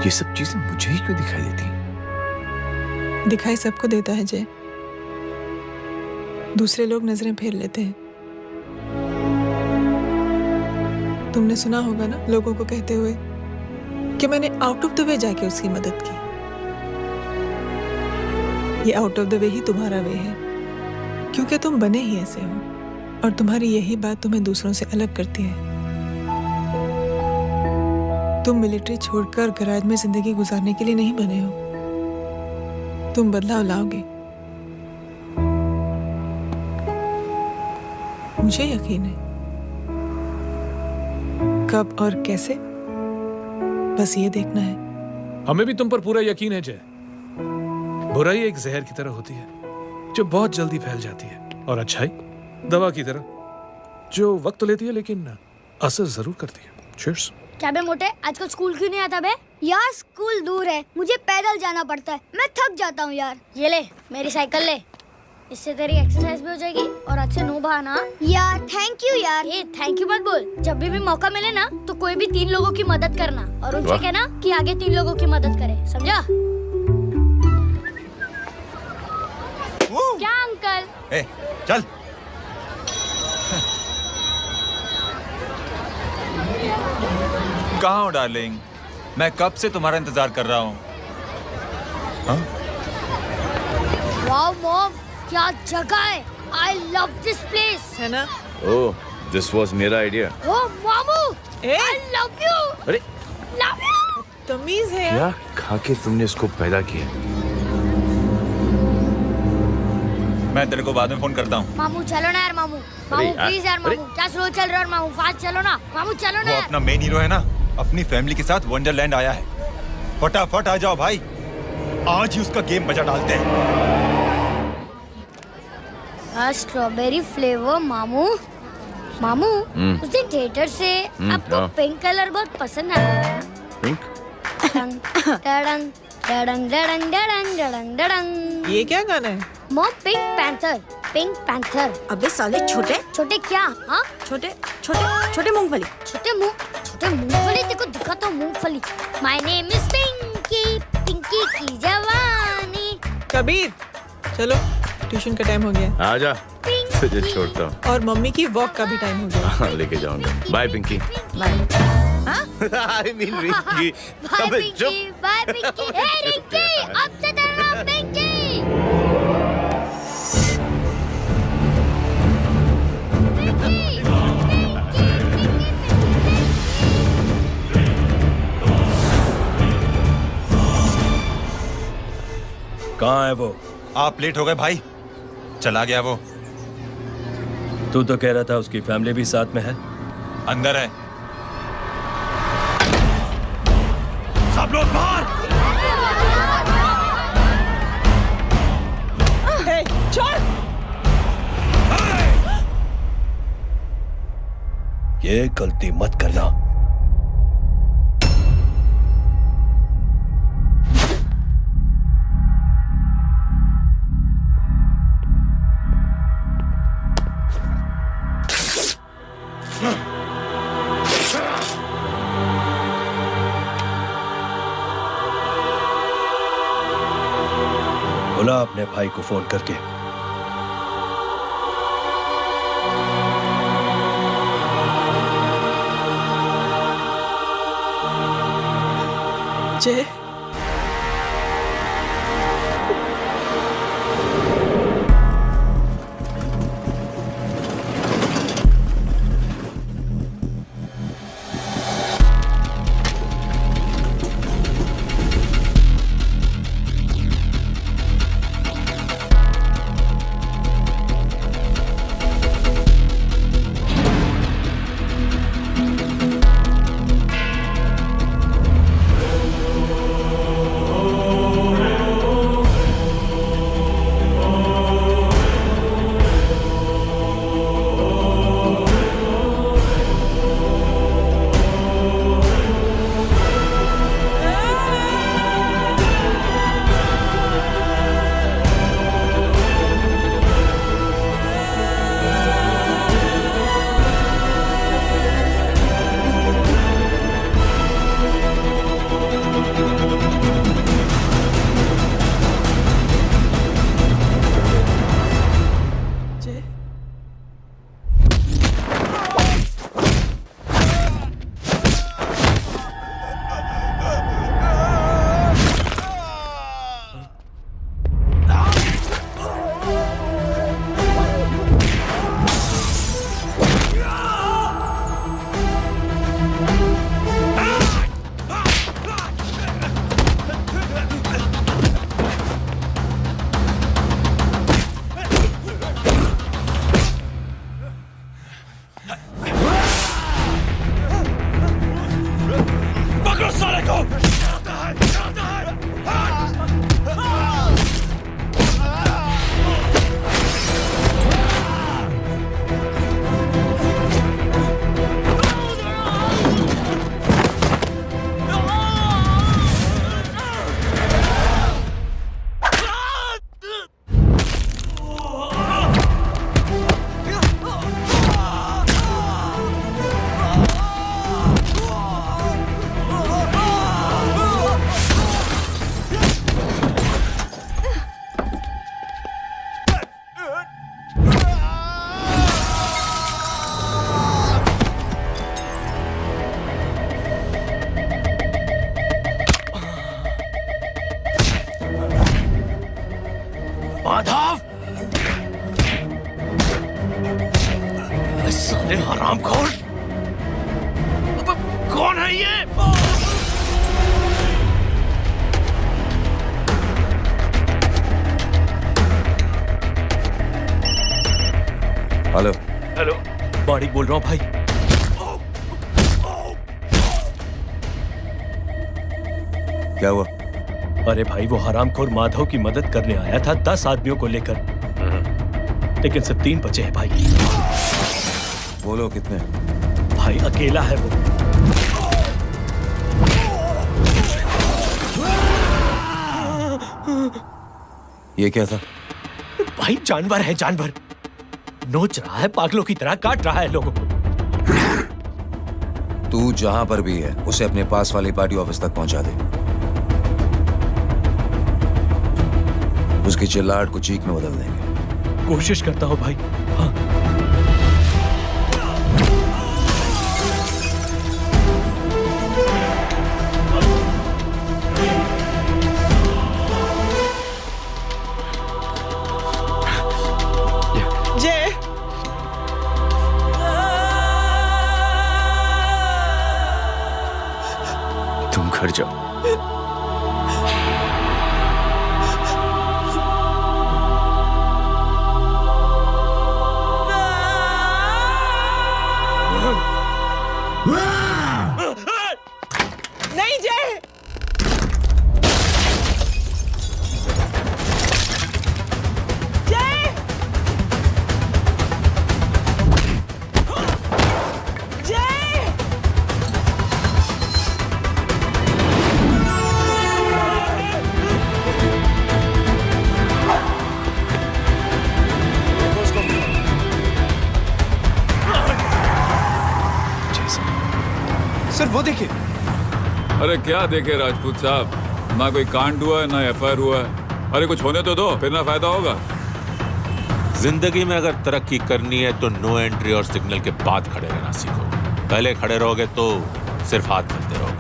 ये सब चीजें मुझे ही क्यों दिखाई देती? दिखाई सबको देता है जय, दूसरे लोग नजरें फेर लेते हैं। तुमने सुना होगा ना लोगों को कहते हुए कि मैंने आउट ऑफ द वे जाके उसकी मदद की। ये आउट ऑफ द वे ही तुम्हारा वे है, क्योंकि तुम बने ही ऐसे हो और तुम्हारी यही बात तुम्हें दूसरों से अलग करती है। तुम मिलिट्री छोड़कर गैराज में जिंदगी गुजारने के लिए नहीं बने हो। तुम बदलाव लाओगे, मुझे यकीन है। कब और कैसे, बस ये देखना है। हमें भी तुम पर पूरा यकीन है जय। बुराई एक जहर की तरह होती है जो बहुत जल्दी फैल जाती है, और अच्छाई दवा की तरह जो वक्त लेती है लेकिन असर जरूर करती है। चीयर्स। क्या बे मोटे, आजकल स्कूल क्यों नहीं आता बे? यार स्कूल दूर है, मुझे पैदल जाना पड़ता है, मैं थक जाता हूँ यार। ये ले मेरी साइकिल ले, इससे तेरी एक्सरसाइज भी हो जाएगी और अच्छे नो बहाना। यार थैंक यू यार। ये थैंक यू मत बोल, जब भी मौका मिले ना तो कोई भी 3 लोगों की मदद करना और उनसे कहना कि आगे 3 लोगों की मदद करे, समझा? क्या अंकल? ए, चल। कहाँ हो डार्लिंग? मैं कब से तुम्हारा इंतजार कर रहा हूँ। वाओ मॉम, क्या जगह है। I love this place. है ना? ओह, दिस वाज मेरा आइडिया। ओह मामू, I love you. अरे Love you. तमीज है क्या खा के तुमने इसको पैदा किया? मैं तेरे को बाद में फोन करता हूँ। मामू चलो ना यार, मामू मामू प्लीज यार, मामू क्या स्लो चल रहा है मामू, फास्ट चलो ना मामू, चलो ना। वो अपना मेन हीरो है ना, अपनी फैमिली के साथ वंडरलैंड आया है। फटाफट आ जाओ भाई, आज ही उसका गेम बजा डालते हैं। स्ट्रॉबेरी फ्लेवर मामू। मामू उस दिन थिएटर से आपको पिंक कलर बहुत पसंद आया। पिंक? डडंग डडंग डडंग डडंग डडंग डडंग। ये क्या गाना है? Mom pink panther, pink panther. अबे साले छोटे छोटे क्या? हाँ छोटे छोटे छोटे मूंगफली। छोटे मूंगफली देखो दिखाता हूँ मूंगफली। My name is Pinky, Pinky की जवानी। कबीर चलो ट्यूशन का टाइम हो गया। आजा। पिंक तुझे छोड़ता हूँ। और मम्मी की वॉक का भी टाइम हो गया। हाँ, लेके जाऊंगा। Bye Pinky. I mean Rinky. Bye Pinky, bye Pinky. Hey Rinky, अब से तेरा नाम पिंकी। कहाँ है वो? आप लेट हो गए भाई, चला गया वो। तू तो कह रहा था उसकी फैमिली भी साथ में है। अंदर है। सब लोग बाहर। छोड़। ये गलती मत करना। बोला अपने भाई को फोन करके। जय, माधव, साले हरामखोर, कौन है ये? हेलो हेलो, माणिक बोल रहा हूँ भाई। क्या हुआ? अरे भाई, वो हरामखोर माधव की मदद करने आया था 10 आदमियों को लेकर, लेकिन सिर्फ 3 बचे हैं भाई। बोलो कितने? भाई अकेला है वो। ये क्या था? भाई जानवर है, जानवर। नोच रहा है, पागलों की तरह काट रहा है लोगों को। तू जहां पर भी है उसे अपने पास वाली पार्टी ऑफिस तक पहुंचा दे। उसकी चिल्लाहट को चीख में बदल देंगे। कोशिश करता हूं भाई। तुम घर जाओ। नहीं जय, जय, जय। सर वो देखिए। अरे क्या देखे राजपूत साहब, ना कोई कांड हुआ है ना एफआईआर हुआ है। अरे कुछ होने तो दो, फिर ना फायदा होगा। जिंदगी में अगर तरक्की करनी है तो नो एंट्री और सिग्नल के बाद खड़े रहना सीखो। पहले खड़े रहोगे तो सिर्फ हाथ मिलते रहोगे।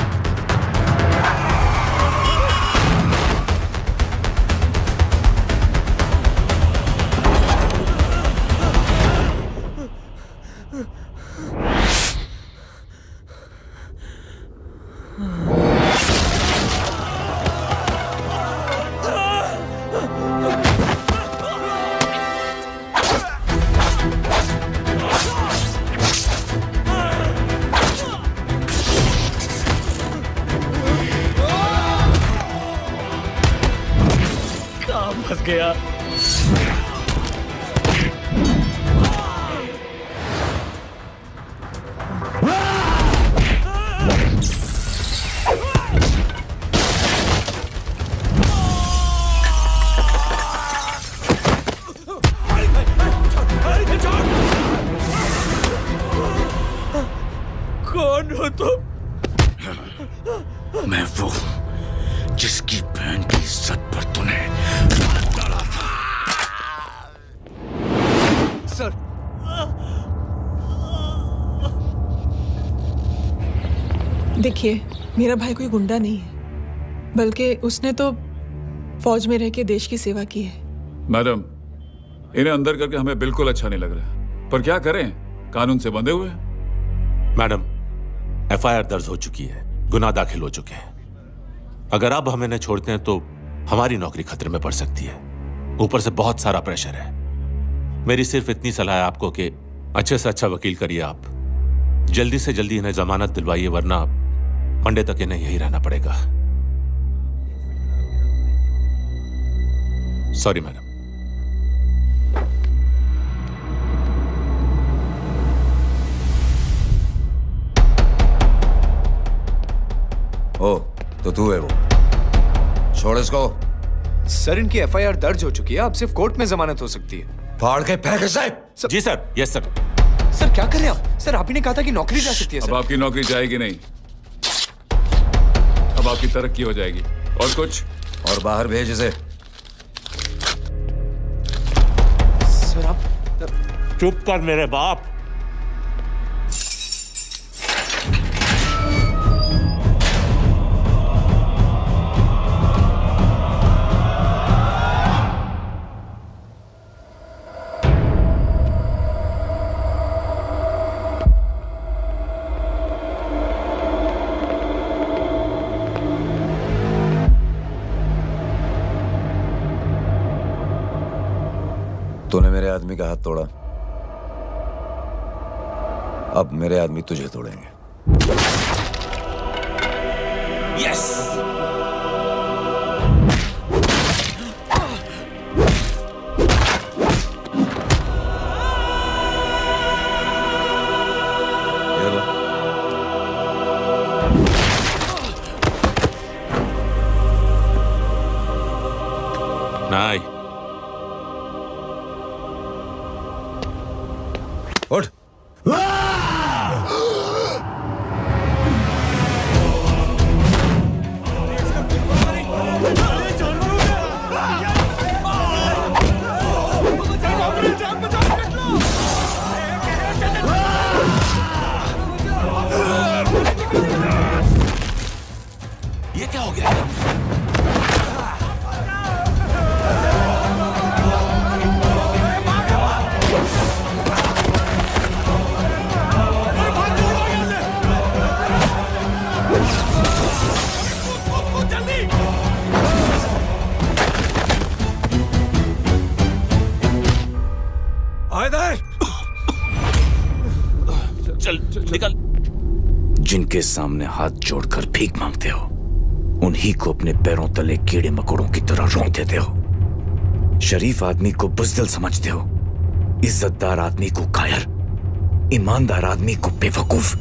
फंस गया। कौन हो तुम? मैं वो जिसकी बहन की इज्जत पर तूने डाला था। सर, देखिए, मेरा भाई कोई गुंडा नहीं है, बल्कि उसने तो फौज में रह के देश की सेवा की है। मैडम, इन्हें अंदर करके हमें बिल्कुल अच्छा नहीं लग रहा, पर क्या करें, कानून से बंधे हुए। मैडम, एफआईआर दर्ज हो चुकी है, गुनाह दाखिल हो चुके हैं। अगर अब हम इन्हें छोड़ते हैं तो हमारी नौकरी खतरे में पड़ सकती है। ऊपर से बहुत सारा प्रेशर है। मेरी सिर्फ इतनी सलाह है आपको कि अच्छे से अच्छा वकील करिए आप। जल्दी से जल्दी इन्हें जमानत दिलवाइए, वरना मंडे तक इन्हें यही रहना पड़ेगा। Sorry madam. ओ, तो तू है वो। छोड़ इसको। सर, इनकी एफआईआर दर्ज हो चुकी है, अब सिर्फ कोर्ट में जमानत हो सकती है। फाड़ के फेंक साहब। जी सर। Yes sir. सर क्या कर रहे हैं आप? सर, आप ही ने कहा था कि नौकरी जा सकती है। अब आपकी नौकरी जाएगी नहीं, अब आपकी तरक्की हो जाएगी। और कुछ? और बाहर भेज इसे। सर आप चुप कर मेरे बाप। तूने मेरे आदमी का हाथ तोड़ा, अब मेरे आदमी तुझे तोड़ेंगे। यस। नहीं। उठ। जिनके सामने हाथ जोड़कर भीख मांगते हो, उन्हीं को अपने पैरों तले कीड़े मकोड़ों की तरह रौंद देते हो। शरीफ आदमी को बुज़दिल समझते हो, इज्जतदार आदमी को कायर, ईमानदार आदमी को बेवकूफ।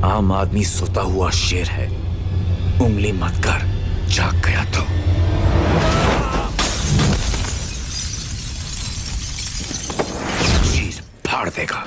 आम आदमी सोता हुआ शेर है, उंगली मत कर, जाग गया तो। चीर फाड़ देगा।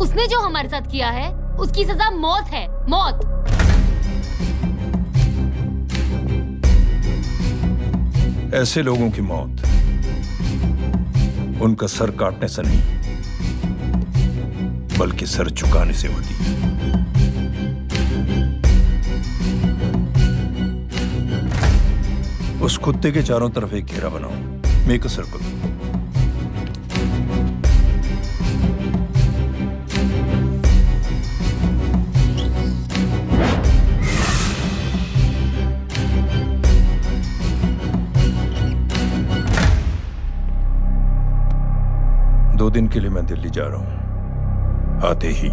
उसने जो हमारे साथ किया है उसकी सजा मौत है, मौत। ऐसे लोगों की मौत उनका सर काटने से नहीं बल्कि सर झुकाने से होती है। उस कुत्ते के चारों तरफ एक घेरा बनाओ, मेक अ सर्कल। दो दिन के लिए मैं दिल्ली जा रहा हूं, आते ही।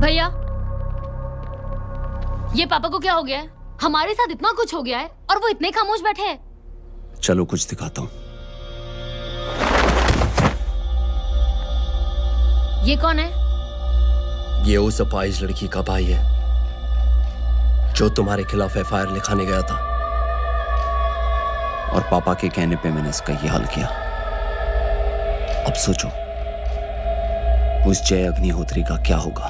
भैया, ये पापा को क्या हो गया है? हमारे साथ इतना कुछ हो गया है और वो इतने खामोश बैठे हैं। चलो कुछ दिखाता हूं। ये कौन है? ये उस अपाहिज लड़की का भाई है जो तुम्हारे खिलाफ एफआईआर लिखाने गया था, और पापा के कहने पे मैंने इसका ये हाल किया। अब सोचो उस जय अग्निहोत्री का क्या होगा।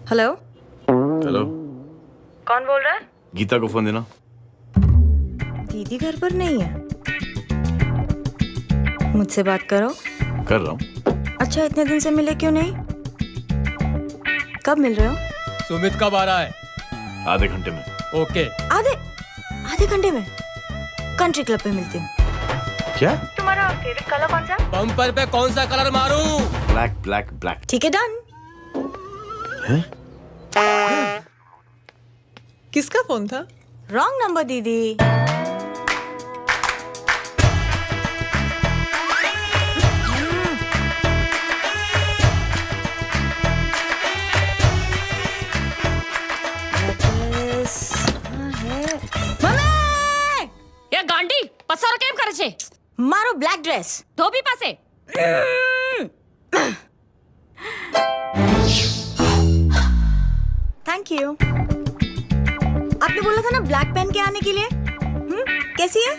हेलो हेलो, कौन बोल रहा है? गीता को फोन देना। दीदी घर पर नहीं है। मुझसे बात करो। कर रहा हूँ। अच्छा, इतने दिन से मिले क्यों नहीं? कब मिल रहे हो? सुमित कब आ रहा है? आधे घंटे में। ओके। आधे घंटे में कंट्री क्लब पे मिलती हूँ। क्या? तुम्हारा फेवरेट कलर कौन सा? बम्पर पे कौन सा कलर मारूं? Black black black. ठीक है, डन। किसका फोन था? रॉन्ग नंबर दीदी। ये गांडी पसार केम करे छे? मारो ब्लैक ड्रेस धोबी पासे। Thank you. आपने बोला था ना ब्लैक पेन के आने के लिए। कैसी है?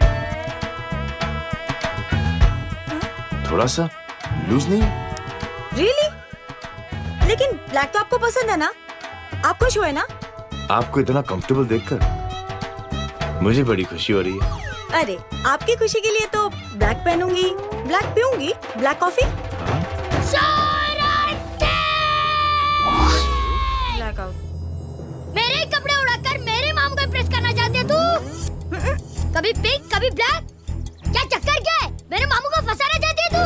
थोड़ा सा लूज नहीं? रियली? लेकिन ब्लैक तो आपको पसंद है ना? आप खुश हुए ना? आपको इतना कंफर्टेबल देखकर मुझे बड़ी खुशी हो रही है। अरे, आपकी खुशी के लिए तो ब्लैक पहनूंगी, ब्लैक पीऊंगी, ब्लैक कॉफी। Black out. मेरे कपड़े उड़ाकर मेरे माम को इम्प्रेस करना चाहती है तू? कभी पिंक, कभी ब्लैक। क्या चक्कर क्या है? मेरे मामू को फंसाना चाहती है तू?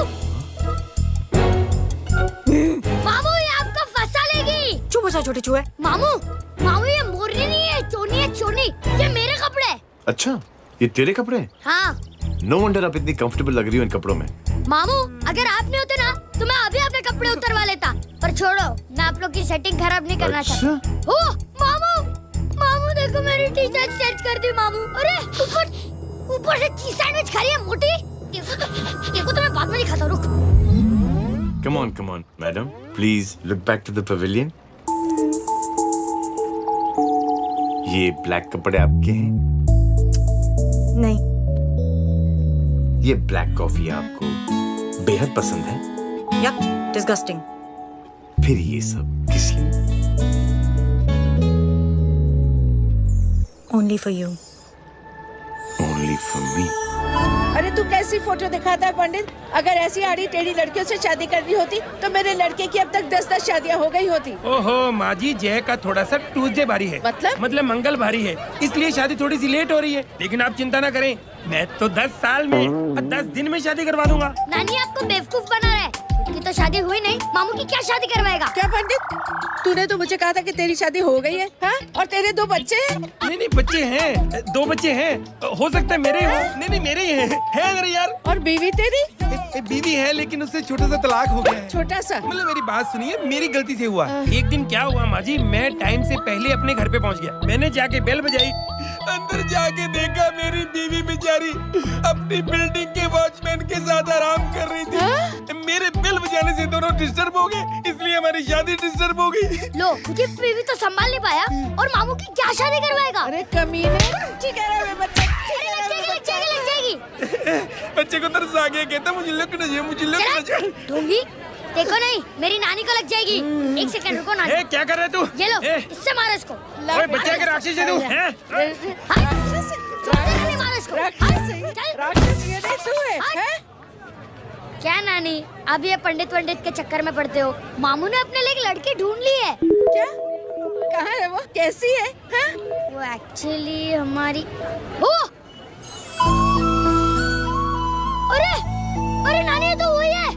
मामू ये आपको फंसा लेगी। चुप हो सा छोटे चूहे। मामू मामू ये मोरनी नहीं है, चोनी है चोनी। ये मेरे कपड़े हैं। अच्छा, ये तेरे कपड़े हैं? हाँ। नो वंडर आप इतनी कंफर्टेबल लग रही हो इन कपड़ों में। मामू अगर आप नहीं होते ना तो मैं अभी अपने कपड़े उतरवा लेता। पर छोड़ो, मैं आप लोग की सेटिंग खराब नहीं करना चाहता। ओ मामू, मामू देखो मेरी टी शर्ट चेंज कर दी मामू। अरे ऊपर से चीज सैंडविच खा रही है मोटी। देखो तो मैं बाद में दिखाता हूँ, रुक। Come on, madam. Please look back to the pavilion. ये ब्लैक कपड़े आपके हैं? नहीं। ये ब्लैक कॉफी आपको बेहद पसंद है? Yup, disgusting. फिर ये सब किस लिए? Only for you. Only for me. अरे तू कैसी फोटो दिखाता है पंडित? अगर ऐसी आड़ी टेढ़ी लड़कियों से शादी करनी होती तो मेरे लड़के की अब तक 10-10 शादियां हो गई होती। ओहो माँ जी, जय का थोड़ा सा ट्यूसडे भारी है। मतलब मंगल भारी है, इसलिए शादी थोड़ी सी लेट हो रही है। लेकिन आप चिंता ना करें, मैं तो 10 साल में और 10 दिन में शादी करवा दूंगा। नानी आपको बेवकूफ बना रहा है। उसकी तो शादी हुई नहीं, मामू की क्या शादी करवाएगा? क्या पंडित, तूने तो मुझे कहा था कि तेरी शादी हो गई है, हाँ? और तेरे 2 बच्चे हैं? नहीं बच्चे हैं, 2 बच्चे हैं। हो सकता है मेरे हो। नहीं मेरे ही हैं। है अगर यार। और बीवी तेरी? बीवी है लेकिन उससे छोटा सा तलाक हो गया है। छोटा सा? मतलब मेरी बात सुनिए, मेरी गलती से हुआ। एक दिन क्या हुआ माँ जी, मैं टाइम से पहले अपने घर पे पहुँच गया। मैंने जाके बेल बजाई, अंदर जाके देखा मेरी बीवी बेचारी अपनी बिल्डिंग के वॉचमैन के साथ आराम कर रही थी। मेरे बेल बजाने से दोनों डिस्टर्ब हो गए, इसलिए हमारी शादी डिस्टर्ब हो गई। लो, मुझे बीवी तो संभाल नहीं पाया और मामू की क्या शादी करवाएगा? अरे कमीने, ठीक है रे बच्चे, लग जाएगी। बच्चे को तरस आ गया, कहता मुझे लगना चाहिए, मुझे लगना चाहिए। दूंगी, देखो नहीं, मेरी नानी को लग जाएगी। 1 सेकंड रुको नानी। क्या कर रहे तू? ये लो, इससे मारो इसको। ओए बच्चे के राक्षस है तू, हैं? मारो इसको। क्या नानी, अब ये पंडित के चक्कर में पड़ते हो? मामू ने अपने लिए एक लड़की ढूंढ ली है। क्या? कहाँ है वो? कैसी है? हाँ? वो एक्चुअली हमारी अरे नानी, ये तो वही है।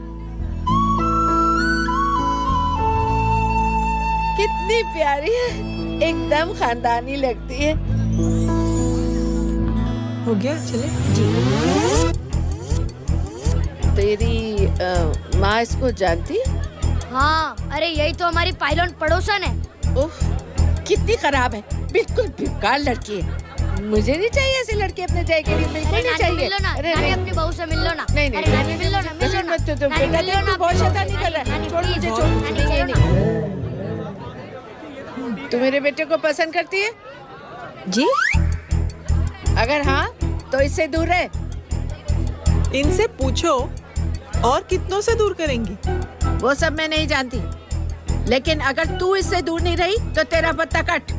कितनी प्यारी है, एकदम खानदानी लगती है। हो गया, चले जी। तेरी माँ इसको जानती है? हाँ, अरे यही तो हमारी पायलट पड़ोसन है। उफ, कितनी खराब है, बिल्कुल बेकार लड़की है। मुझे नहीं चाहिए ऐसी लड़की अपने जय के लिए, बिल्कुल नहीं चाहिए। मिलो ना, अरे नानी अपनी बहू से मिल लो ना। नहीं मिलो ना, मिलो ना। बेटा तू बहुत शैतानी कर रहा है, छोड़ मुझे, छोड़। तू मेरे बेटे को पसंद करती है? जी? अगर हाँ तो इससे दूर रहे। इनसे पूछो और कितनों से दूर करेंगी? वो सब मैं नहीं जानती, लेकिन अगर तू इससे दूर नहीं रही तो तेरा पत्ता कट।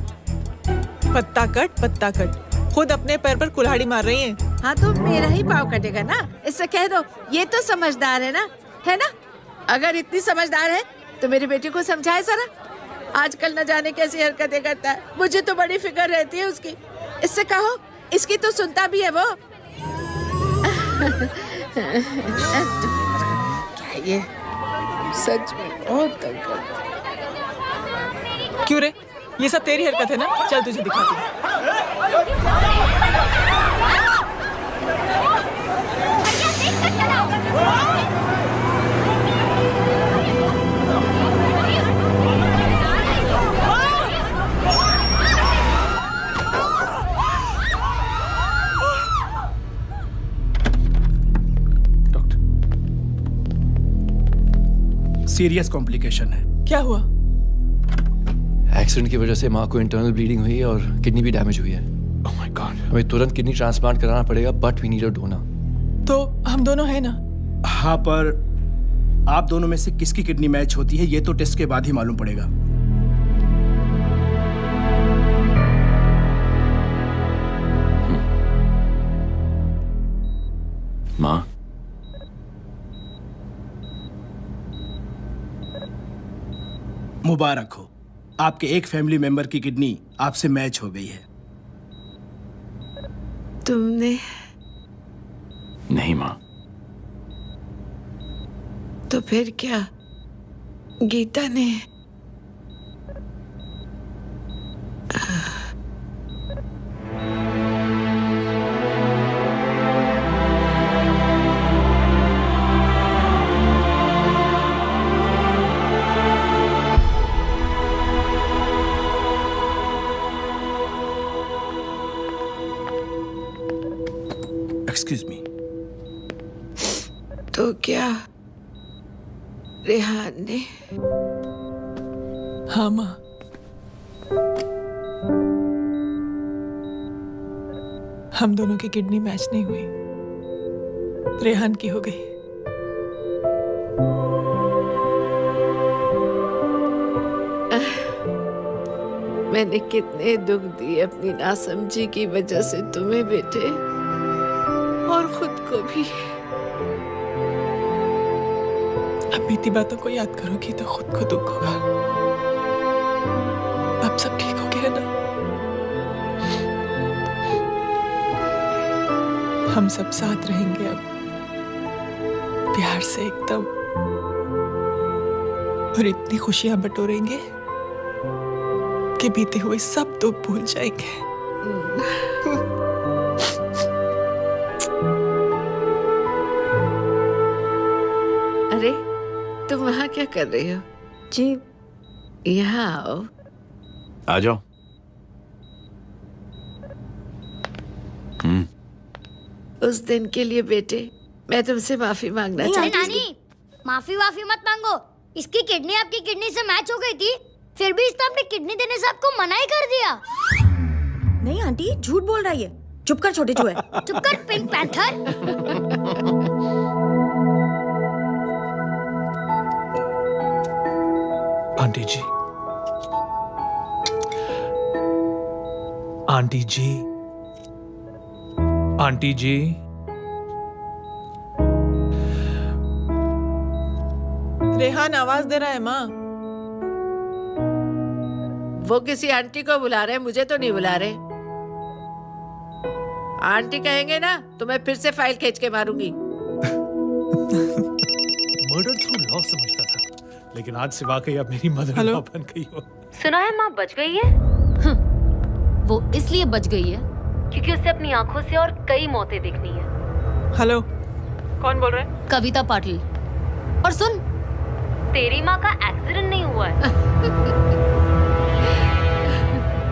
पत्ता कट, खुद अपने पैर पर कुल्हाड़ी मार रही हैं। हाँ तो मेरा ही पाँव कटेगा ना, इससे कह दो। ये तो समझदार है ना? अगर इतनी समझदार है तो मेरे बेटे को समझाए जरा। आजकल न जाने कैसी हरकतें करता है, मुझे तो बड़ी फिक्र रहती है उसकी। इससे कहो, इसकी तो सुनता भी है वो। क्या ये सच में बहुत तंग करता है। क्यों रे, ये सब तेरी हरकत है ना? चल तुझे दिखाती हूँ। सीरियस कॉम्प्लिकेशन है। क्या हुआ? एक्सीडेंट की वजह से माँ को इंटरनल ब्लीडिंग हुई है और किडनी भी डैमेज हुई है। ओह माय गॉड, हमें तुरंत किडनी ट्रांसप्लांट कराना पड़ेगा, but we need a donor. तो हम दोनों हैं ना? हाँ, पर आप दोनों में से किसकी किडनी मैच होती है ये तो टेस्ट के बाद ही मालूम पड़ेगा। माँ, मुबारक हो, आपके एक फैमिली मेंबर की किडनी आपसे मैच हो गई है। तुमने? नहीं माँ। तो फिर क्या? गीता ने? Excuse me. तो क्या रेहान ने? हाँ माँ। हम दोनों की किडनी मैच नहीं हुई, रेहान की हो गई। मैंने कितने दुख दिए अपनी नासमझी की वजह से तुम्हें बेटे, और खुद को भी। अब बीती बातों को याद करोगी तो खुद को दुख होगा। अब सब ठीक हो गया ना? हम सब साथ रहेंगे अब, प्यार से एकदम, और इतनी खुशियां बटोरेंगे कि बीते हुए सब दुख भूल जाएंगे। अरे तुम वहाँ क्या कर रही हो? जी यहाँ आओ। आ जाओ। उस दिन के लिए बेटे मैं तुमसे माफी मांगना चाहती हूँ। नानी, माफी मत मांगो। इसकी किडनी आपकी किडनी से मैच हो गई थी, फिर भी इसने अपनी किडनी देने से आपको मना ही कर दिया। नहीं आंटी, झूठ बोल रही है। चुप कर छोटे चूहे। चुप कर पिंक पैंथर। आंटी जी, आंटी जी, आंटी जी, रेहान आवाज दे रहा है माँ। वो किसी आंटी को बुला रहे हैं, मुझे तो नहीं बुला रहे। आंटी कहेंगे ना तो मैं फिर से फाइल खींच के मारूंगी। मर्डर थ्रू लॉ समझता था, लेकिन आज से वाकई अब मेरी मदर लॉ बन गई हो। सुना है माँ बच गई है। वो इसलिए बच गई है क्योंकि उसे अपनी आंखों से और कई मौतें देखनी है। हेलो, कौन बोल रहे हैं? कविता पाटिल। और सुन, तेरी माँ का एक्सीडेंट नहीं हुआ है,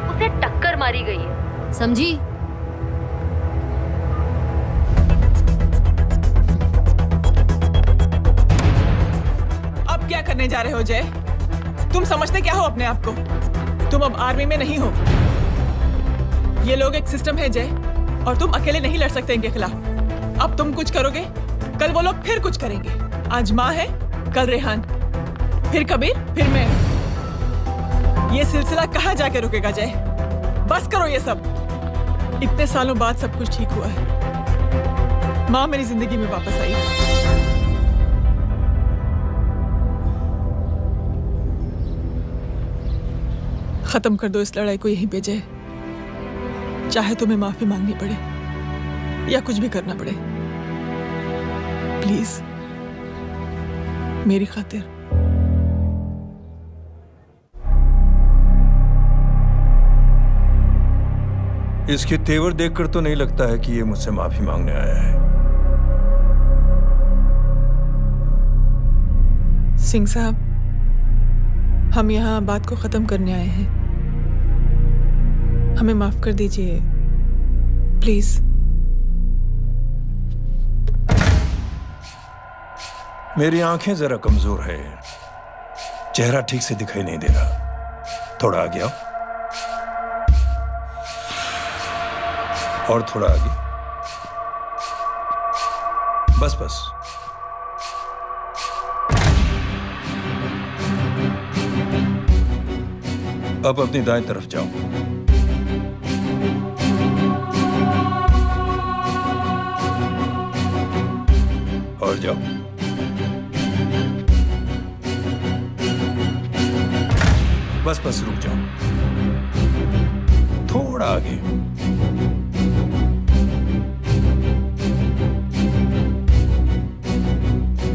उसे टक्कर मारी गई है, समझी? अब क्या करने जा रहे हो जय? तुम समझते क्या हो अपने आप को? तुम अब आर्मी में नहीं हो। ये लोग एक सिस्टम है जय, और तुम अकेले नहीं लड़ सकते इनके खिलाफ। अब तुम कुछ करोगे, कल वो लोग फिर कुछ करेंगे। आज माँ है, कल रेहान, फिर कबीर, फिर मैं। ये सिलसिला कहाँ जाके रुकेगा जय? बस करो ये सब। इतने सालों बाद सब कुछ ठीक हुआ है। माँ मेरी जिंदगी में वापस आई। खत्म कर दो इस लड़ाई को यहीं पे जय। चाहे तुम्हें माफी मांगनी पड़े या कुछ भी करना पड़े, प्लीज मेरी खातिर। इसके तेवर देखकर तो नहीं लगता है कि ये मुझसे माफी मांगने आया है। सिंह साहब, हम यहाँ बात को खत्म करने आए हैं। हमें माफ कर दीजिए प्लीज। मेरी आंखें जरा कमजोर है, चेहरा ठीक से दिखाई नहीं दे रहा। थोड़ा आगे आओ, और थोड़ा आगे। बस बस। अब अपनी दाएं तरफ जाओ। और जाओ। बस बस रुक जाओ, थोड़ा आगे।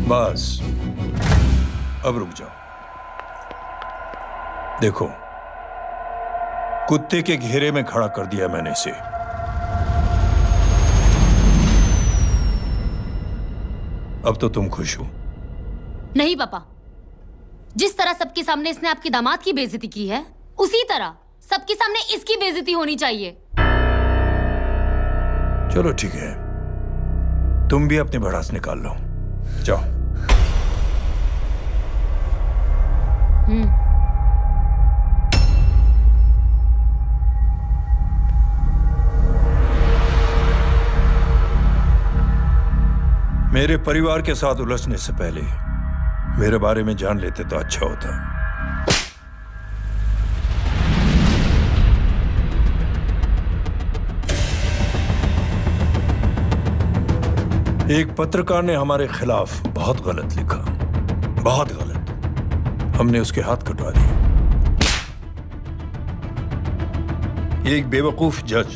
बस अब रुक जाओ। देखो, कुत्ते के घेरे में खड़ा कर दिया मैंने इसे। अब तो तुम खुश हो? नहीं पापा, जिस तरह सबके सामने इसने आपकी दामाद की बेइज्जती की है, उसी तरह सबके सामने इसकी बेइज्जती होनी चाहिए। चलो ठीक है, तुम भी अपनी भड़ास निकाल लो, जाओ। मेरे परिवार के साथ उलझने से पहले मेरे बारे में जान लेते तो अच्छा होता। एक पत्रकार ने हमारे खिलाफ बहुत गलत लिखा, बहुत गलत। हमने उसके हाथ कटवा दिए। एक बेवकूफ जज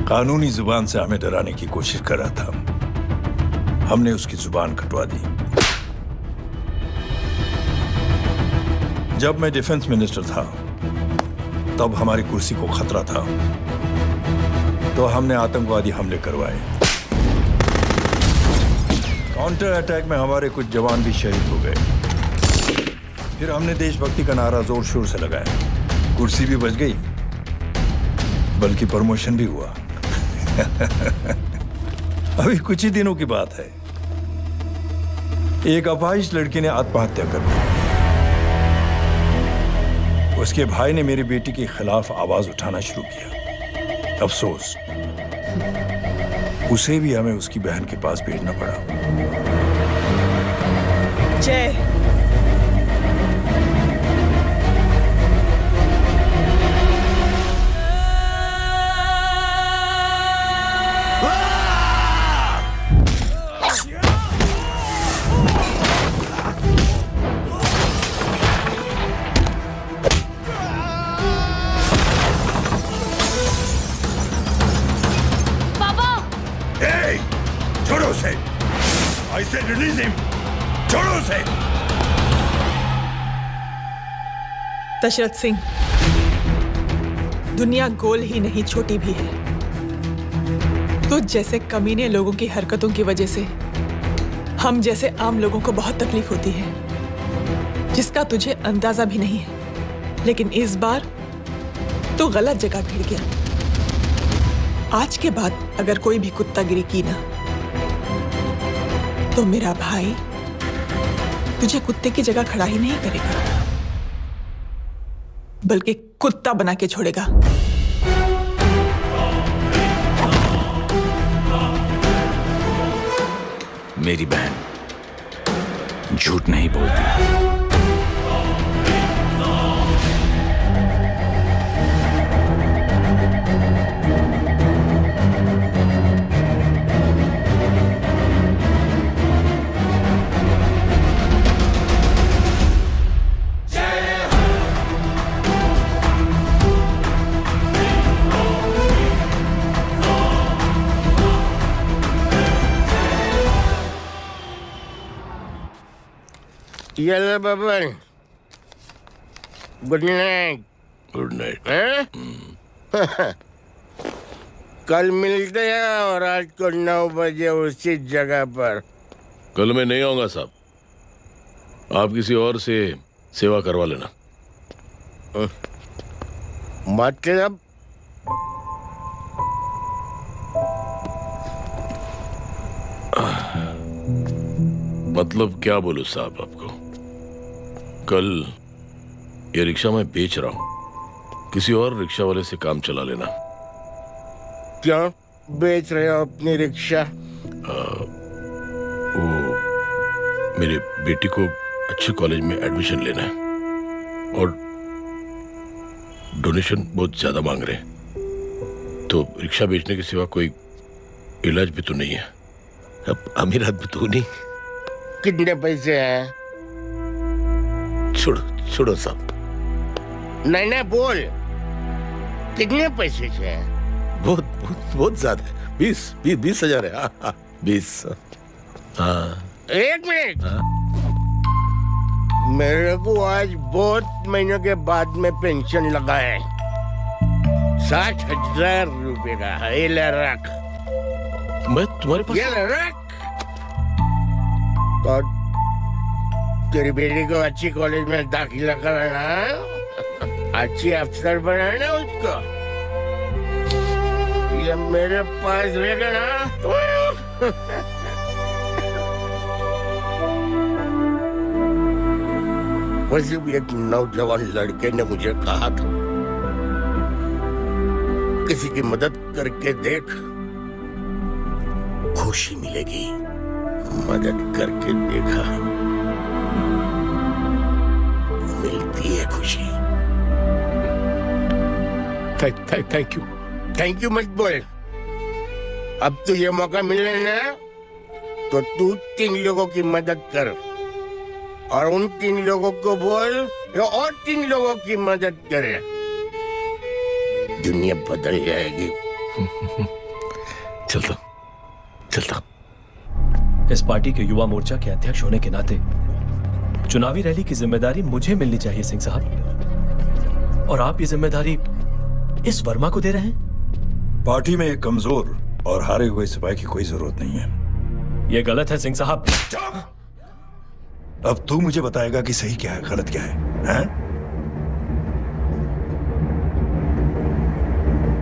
कानूनी जुबान से हमें डराने की कोशिश कर रहा था। हमने उसकी जुबान कटवा दी। जब मैं डिफेंस मिनिस्टर था तब हमारी कुर्सी को खतरा था, तो हमने आतंकवादी हमले करवाए। काउंटर अटैक में हमारे कुछ जवान भी शहीद हो गए। फिर हमने देशभक्ति का नारा जोर शोर से लगाया। कुर्सी भी बच गई, बल्कि प्रमोशन भी हुआ। अभी कुछ ही दिनों की बात है, एक अपाहिज लड़की ने आत्महत्या कर ली। उसके भाई ने मेरी बेटी के खिलाफ आवाज उठाना शुरू किया। अफसोस, उसे भी हमें उसकी बहन के पास भेजना पड़ा। जय, दशरथ सिंह, दुनिया गोल ही नहीं छोटी भी है। तो जैसे कमीने लोगों की हरकतों की वजह से हम जैसे आम लोगों को बहुत तकलीफ होती है, जिसका तुझे अंदाजा भी नहीं है। लेकिन इस बार तो गलत जगह भिड़ गया। आज के बाद अगर कोई भी कुत्तागिरी की ना, तो मेरा भाई तुझे कुत्ते की जगह खड़ा ही नहीं करेगा, बल्कि कुत्ता बना के छोड़ेगा। मेरी बहन झूठ नहीं बोलती। Yellow bubble. Good night. Good night. कल मिलते हैं और आज को 9 बजे उसी जगह पर। कल मैं नहीं आऊंगा साहब, आप किसी और से सेवा करवा लेना। मतलब? मतलब क्या बोलूं साहब आपको। कल ये रिक्शा मैं बेच रहा हूं, किसी और रिक्शा वाले से काम चला लेना। क्या बेच रहे हो अपनी रिक्शा? वो मेरे बेटी को अच्छे कॉलेज में एडमिशन लेना है और डोनेशन बहुत ज्यादा मांग रहे हैं, तो रिक्शा बेचने के सिवा कोई इलाज भी तो नहीं है। अब अमीर आदमी तो नहीं। कितने पैसे हैं? छोड़ो छोड़ो साहब। नहीं बोल, कितने पैसे हैं? बहुत बहुत बहुत ज्यादा है। 20,000 है। हाँ 20। हाँ 1 मिनट। मेरे को आज बहुत महीनों के बाद में पेंशन लगा है। 60,000 रुपए का है। ये ले रख। मैं तुम्हारे पास? ये ले रख। तो तेरी बेटी को अच्छी कॉलेज में दाखिला कराना, अच्छी अफसर बनाना उसको। ये मेरे पास रहेगा ना तो वैसे भी एक नौजवान लड़के ने मुझे कहा था, किसी की मदद करके देख, खुशी मिलेगी। मदद करके देखा, मिलती है खुशी। Thank you. थैंक यू मत बोल। अब तो ये मौका मिले ना, तो तू 3 लोगों की मदद कर और उन 3 लोगों को बोल जो और 3 लोगों की मदद करे। दुनिया बदल जाएगी। चलता। इस पार्टी के युवा मोर्चा के अध्यक्ष होने के नाते चुनावी रैली की जिम्मेदारी मुझे मिलनी चाहिए सिंह साहब, और आप ये जिम्मेदारी इस वर्मा को दे रहे हैं। पार्टी में एक कमजोर और हारे हुए सिपाही की कोई जरूरत नहीं है। ये गलत है सिंह साहब। अब तू मुझे बताएगा कि सही क्या है, गलत क्या है?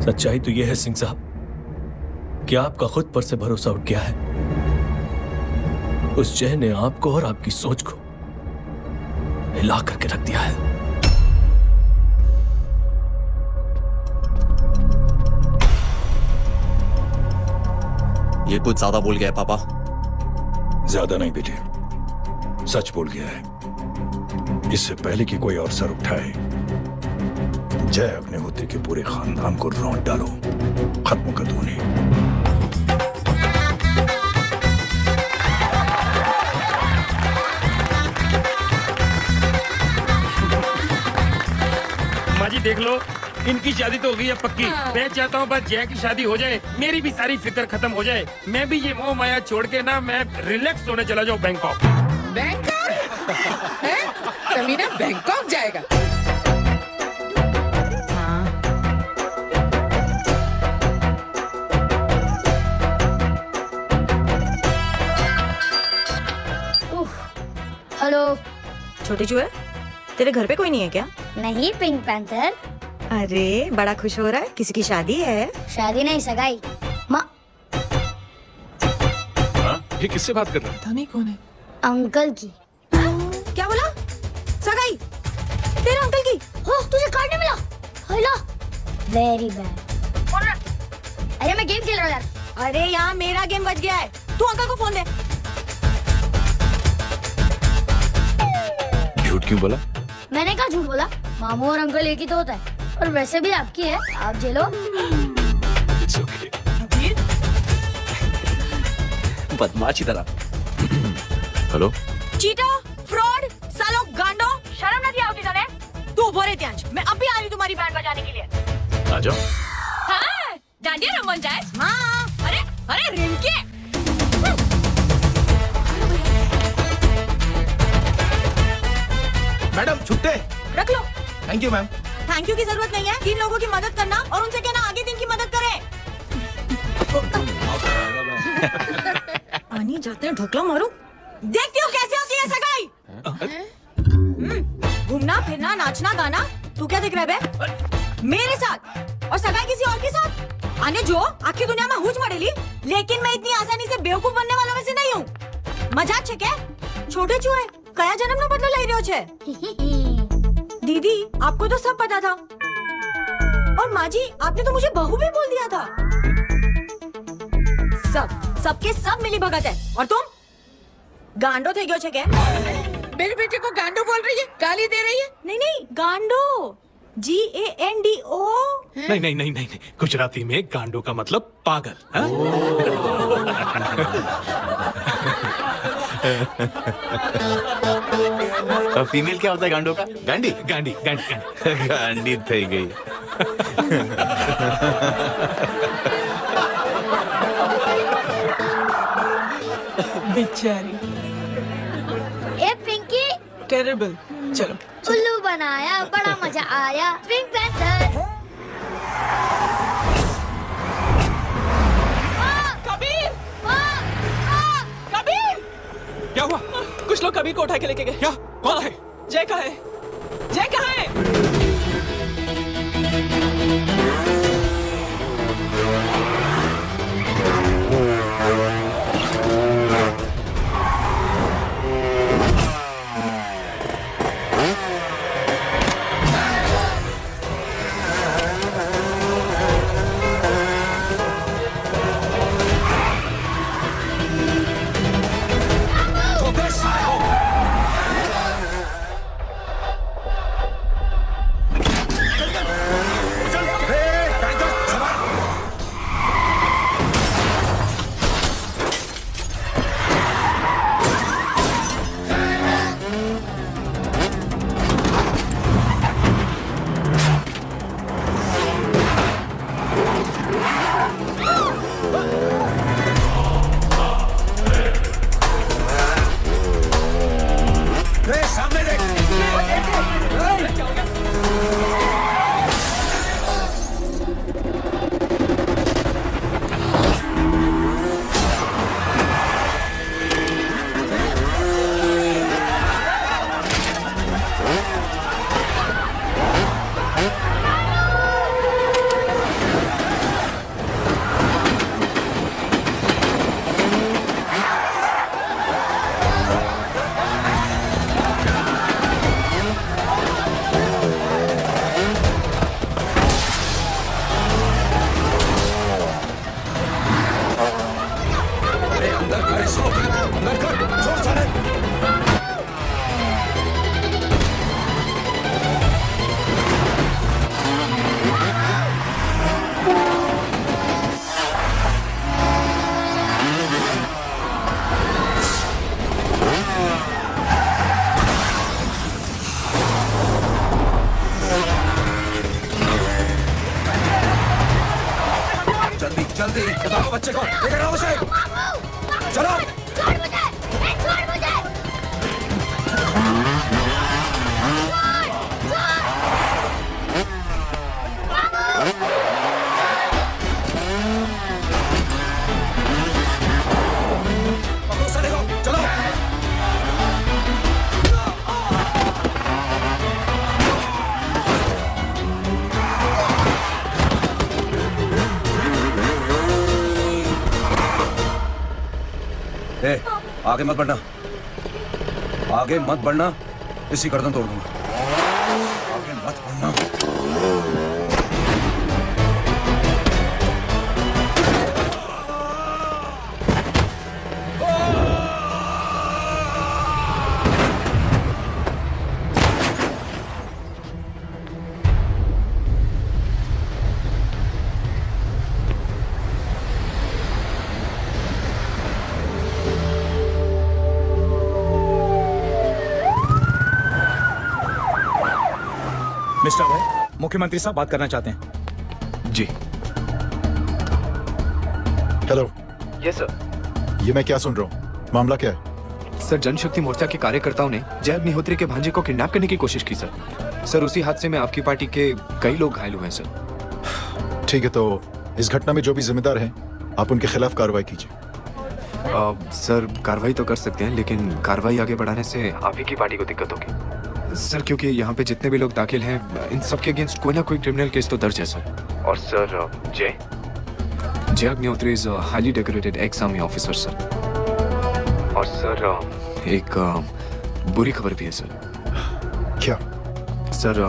सच्चाई तो यह है सिंह साहब कि आपका खुद पर से भरोसा उठ गया है। उस जय ने आपको और आपकी सोच को हिला करके रख दिया है। ये कुछ ज्यादा बोल गया है पापा। ज्यादा नहीं बेटे, सच बोल गया है। इससे पहले कि कोई और सर उठाए, जय अग्निहोत्री के पूरे खानदान को रौंद डालो, खत्म कर दो उन्हें। माँ जी देख लो, इनकी शादी तो हो गई है पक्की। मैं चाहता हूँ बस जय की शादी हो जाए, मेरी भी सारी फिक्र खत्म हो जाए। मैं भी ये मोह माया छोड़ के ना, मैं रिलैक्स होने चला जाऊँ बैंकॉक। बैंकॉक? समीना बैंकॉक जाएगा? हेलो। छोटे चूहे, तेरे घर पे कोई नहीं है क्या? नहीं, पिंक पैंथर। अरे बड़ा खुश हो रहा है, किसी की शादी है? शादी नहीं, सगाई। माँ। ये किससे बात कर रहा है? पता नहीं कौन है। अंकल की। क्या बोला? सगाई? तेरे अंकल की? हो, तुझे कार्ड नहीं मिला? हेलो। Very bad. अरे मैं गेम खेल रहा हूँ यार। अरे यहाँ मेरा गेम बच गया है, तू अंकल को फोन दे। झूठ क्यों बोला? मैंने कहा झूठ बोला? मामू और अंकल एक ही तो होता है, और वैसे भी आपकी है, आप झेलो। बदमाशी तरह। हेलो। चीटा, फ्रॉड, सालो गांडो, शर्म नहीं आती तने? तू बोरे त्यांज, मैं अभी आ रही तुम्हारी बैंड बजाने के लिए। आ जाओ। हाँ, डांडिया रमन जाए। हाँ। अरे रिंकी। मैडम छुट्टे। रख लो। Thank you ma'am. Thank you की जरूरत नहीं है, 3 लोगों की मदद करना और उनसे कहना आगे दिन की मदद करें। पानी जाते हैं, ढोकला मारूं। देखती हो कैसे होती है सगाई? घूमना फिरना नाचना गाना, तू क्या देख रहा है बे? मेरे साथ और सगाई किसी और के साथ? आने जो आखिर दुनिया में हुज मरेली, लेकिन मैं इतनी आसानी से बेवकूफ बनने वाला वैसे नहीं हूँ। मजाक छे क्या? छोटे चूहे कया जन्म नो बदलो लई रह्यो छे। दीदी आपको तो सब पता था, और माँ जी आपने तो मुझे बहू भी बोल दिया था। सबके सब मिली भगत है, और तुम गांडो थे गयो छे क्या? मेरे बेटे को गांडो बोल रही है, गाली दे रही है? नहीं गांडो, GANDO। नहीं, गुजराती में गांडो का मतलब पागल। फीमेल क्या होता है गांडो का? गांडी। गांडी थी गई। बेचारी। ए पिंकी। टेरिबल। चलो। उल्लू बनाया, बड़ा मजा आया। Pink panther. कबीर! कबीर! क्या हुआ? कुछ लोग कबीर को उठा के लेके गए। क्या? कौन है? जय कहाँ है? जय कहाँ है? जल्दी बताओ बच्चे को लेकर आओ उसे। चलो छोड़ मुझे, छोड़ मुझे। पकड़ो साले को, चलो। ए, आगे मत बढ़ना, आगे मत बढ़ना, इसी गर्दन तोड़ दूंगा। आगे मत बढ़ना। मिस्टर भाई, मुख्यमंत्री साहब बात करना चाहते हैं। जी। हेलो। Yes sir. ये मैं क्या सुन रहा हूँ? मामला क्या है? सर, जनशक्ति मोर्चा के कार्यकर्ताओं ने जय अग्निहोत्री के भांजे को किडनैप करने की कोशिश की सर। सर, उसी हादसे में आपकी पार्टी के कई लोग घायल हुए हैं सर। ठीक है, तो इस घटना में जो भी जिम्मेदार हैं, आप उनके खिलाफ कार्रवाई कीजिए। सर, कार्रवाई तो कर सकते हैं, लेकिन कार्रवाई आगे बढ़ाने से आप ही की पार्टी को दिक्कत होगी सर, क्योंकि यहाँ पे जितने भी लोग दाखिल हैं, इन सबके अगेंस्ट कोई ना कोई क्रिमिनल केस तो दर्ज है सर। और सर, जय Agnihotri is highly decorated ex army officer sir. और सर, एक बुरी खबर भी है सर। क्या? सर,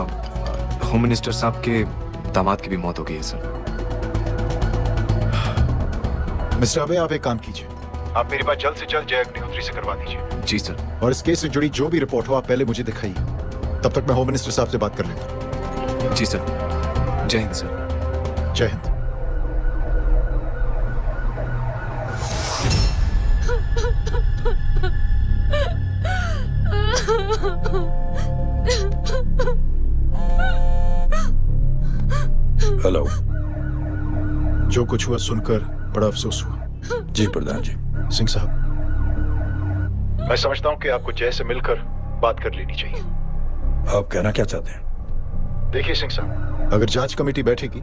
होम मिनिस्टर साहब के दामाद की भी मौत हो गई है सर। मिस्टर अबे, आप एक काम कीजिए, आप मेरी बात जल्द से जल्द जय अग्निहोत्री से करवा दीजिए। जी सर। और इस केस से जुड़ी जो भी रिपोर्ट हो आप पहले मुझे दिखाइए, तब तक मैं होम मिनिस्टर साहब से बात कर लेता हूँ। जी सर। जय हिंद सर। जय हिंद। हेलो। जो कुछ हुआ सुनकर बड़ा अफसोस हुआ। जी प्रधान जी। सिंह साहब, मैं समझता हूं कि आपको जय से मिलकर बात कर लेनी चाहिए। आप कहना क्या चाहते हैं? देखिए सिंह साहब, अगर जांच कमेटी बैठेगी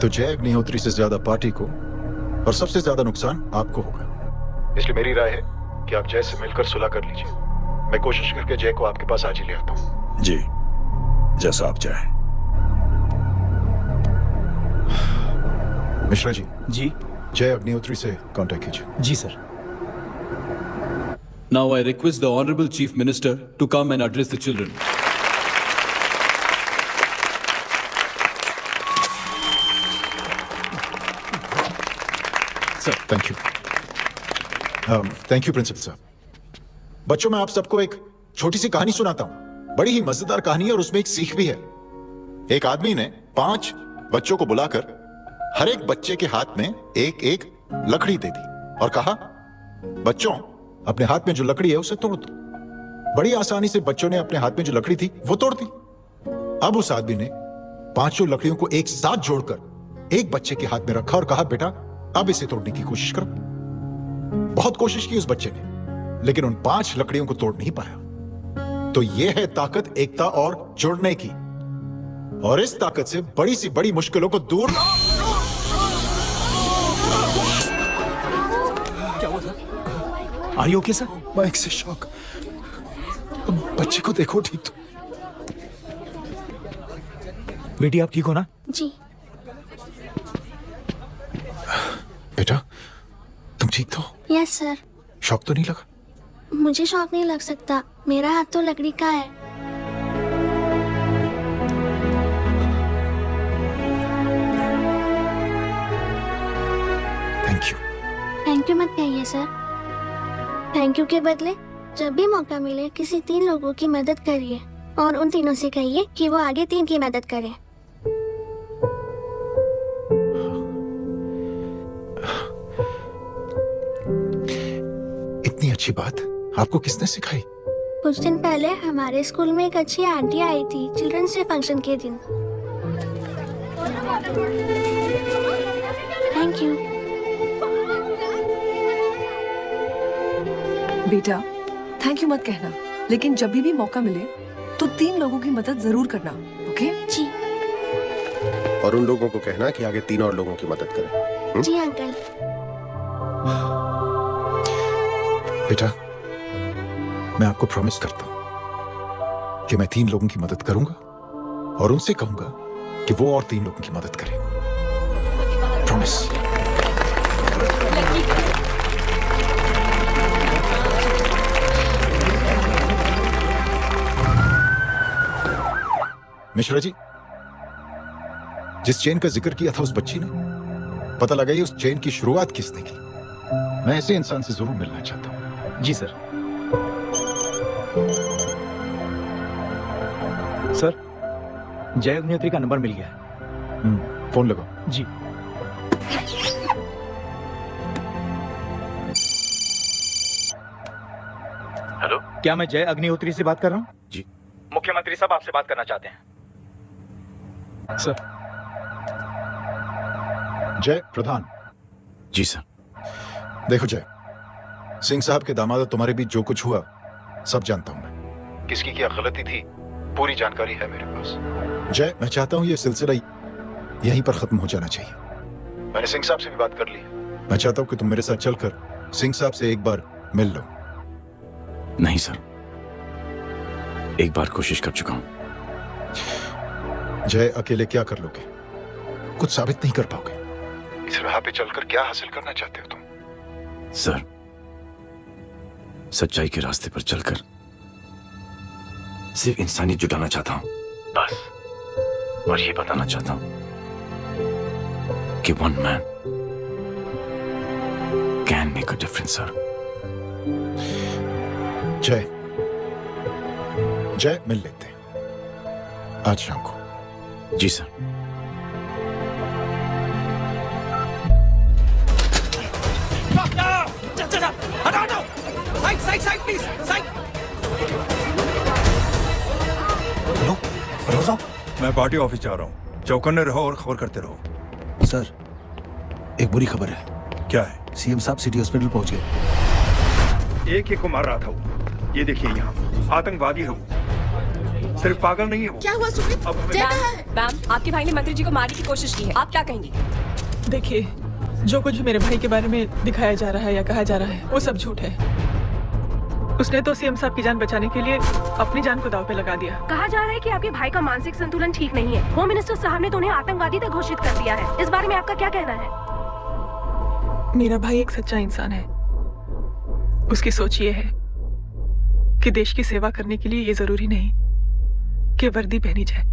तो जय अग्निहोत्री से ज्यादा पार्टी को और सबसे ज्यादा नुकसान आपको होगा। इसलिए मेरी राय है कि आप जय से मिलकर सुलह कर लीजिए। मैं कोशिश करके जय को आपके पास आज ही ले आता हूँ। जी, जैसा आप चाहें। मिश्रा जी। जी। जय अग्निहोत्री से कांटेक्ट कीजिए। जी sir. Now I request the Honorable Chief Minister to come and address the children. Sir, thank you. Thank you principal साहब। बच्चों, मैं आप सबको एक छोटी सी कहानी सुनाता हूं। बड़ी ही मजेदार कहानी है और उसमें एक सीख भी है। एक आदमी ने 5 बच्चों को बुलाकर हर एक बच्चे के हाथ में एक एक लकड़ी दे दी और कहा, बच्चों, अपने हाथ में जो लकड़ी है उसे तोड़ दो। बड़ी आसानी से बच्चों ने अपने हाथ में जो लकड़ी थी वो तोड़ दी। अब उस आदमी ने 5 लकड़ियों को एक साथ जोड़कर एक बच्चे के हाथ में रखा और कहा, बेटा, अब इसे तोड़ने की कोशिश करो। बहुत कोशिश की उस बच्चे ने, लेकिन उन 5 लकड़ियों को तोड़ नहीं पाया। तो यह है ताकत एकता और जुड़ने की, और इस ताकत से बड़ी सी बड़ी मुश्किलों को दूर। क्या हुआ था? Are you okay sir? Mike से शॉक। बच्चे को देखो ठीक तो। बेटी, आप ठीक हो ना? जी। बेटा, तुम ठीक तो? Yes sir. शॉक तो नहीं लगा? मुझे शॉक नहीं लग सकता, मेरा हाथ तो लकड़ी का है। Thank you. थैंक यू मत कहिए सर। थैंक यू के बदले जब भी मौका मिले किसी 3 लोगों की मदद करिए और उन तीनों से कहिए कि वो आगे 3 की मदद करें। इतनी अच्छी बात आपको किसने सिखाई? कुछ दिन पहले हमारे स्कूल में एक अच्छी आंटी आई थी चिल्ड्रंस डे फंक्शन के दिन। Thank you. बेटा थैंक यू मत कहना, लेकिन जब भी मौका मिले तो 3 लोगों की मदद जरूर करना, ओके? जी। और उन लोगों को कहना कि आगे 3 और लोगों की मदद करें। जी अंकल। बेटा मैं आपको प्रॉमिस करता हूं कि मैं 3 लोगों की मदद करूंगा और उनसे कहूंगा कि वो और 3 लोगों की मदद करें। प्रॉमिस। मिश्रा जी, जिस चेन का जिक्र किया था उस बच्ची ने, पता लगाइए उस चेन की शुरुआत किसने की। मैं ऐसे इंसान से जरूर मिलना चाहता हूं। जी सर। सर जय अग्निहोत्री का नंबर मिल गया है। फोन लगाओ। जी। हेलो, क्या मैं जय अग्निहोत्री से बात कर रहा हूँ? जी। मुख्यमंत्री साहब आपसे बात करना चाहते हैं। सर। जय प्रधान। जी सर। देखो जय, सिंह साहब के दामाद तुम्हारे बीच जो कुछ हुआ सब जानता हूं मैं। किसकी क्या गलती थी पूरी जानकारी है मेरे पास। जय मैं चाहता हूं ये सिलसिला यहीं पर खत्म हो जाना चाहिए। मैंने सिंह साहब से भी बात कर ली है। मैं चाहता हूं कि तुम मेरे साथ चलकर सिंह साहब से एक बार मिल लो। नहीं सर, एक बार कोशिश कर चुका हूं। जय अकेले क्या कर लोगे? कुछ साबित नहीं कर पाओगे। इस राह पे चलकर क्या हासिल करना चाहते हो तुम? सर, सच्चाई के रास्ते पर चलकर सिर्फ इंसानियत जुटाना चाहता हूं, बस। और ये बताना चाहता हूं कि one man can make a difference sir. जय जय मिल लेते हैं आज शाम को। जी सर। Side please, side. मैं पार्टी ऑफिस जा रहा हूँ। चौकन्ने रहो और खबर करते रहो। सर, एक बुरी खबर है। क्या है? सीएम साहब सिटी हॉस्पिटल पहुंच गए। एक को मार रहा था वो। ये देखिए यहाँ आतंकवादी है वो। सिर्फ पागल नहीं है वो। क्या हुआ सुमित? मैम, आपके भाई ने मंत्री जी को मारने की कोशिश की है, आप क्या कहेंगी? देखिए, जो कुछ मेरे भाई के बारे में दिखाया जा रहा है या कहा जा रहा है वो सब झूठ है। उसने तो सीएम साहब की जान बचाने के लिए अपनी जान को दांव पे लगा दिया। कहा जा रहा है कि आपके भाई का मानसिक संतुलन ठीक नहीं है। होम मिनिस्टर साहब ने तो उन्हें आतंकवादी तक घोषित कर दिया है। इस बारे में आपका क्या कहना है? मेरा भाई एक सच्चा इंसान है। उसकी सोच ये है कि देश की सेवा करने के लिए ये जरूरी नहीं कि वर्दी पहनी जाए।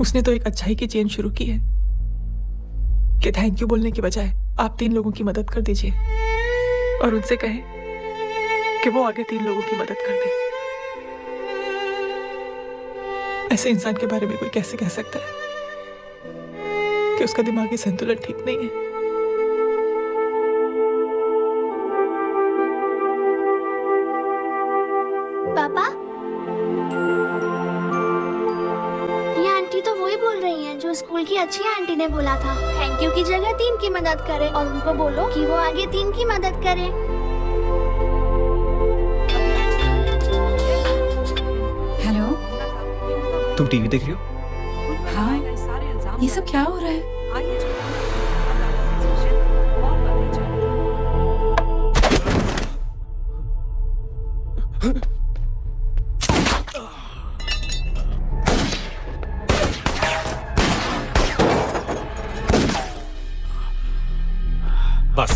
उसने तो एक अच्छाई की चेन शुरू की है कि थैंक यू बोलने की बजाय आप 3 लोगों की मदद कर दीजिए और उनसे कहें कि वो आगे 3 लोगों की मदद कर दे। ऐसे इंसान के बारे में कोई कैसे कह सकता है कि उसका दिमागी संतुलन ठीक नहीं है? पापा, ये आंटी तो वही बोल रही हैं जो स्कूल की अच्छी आंटी ने बोला था थैंक यू की जगह 3 की मदद करे, और उनको बोलो कि वो आगे 3 की मदद करे। हेलो, तुम टीवी देख रही हो? हाँ, ये सब क्या हो रहा है? बस।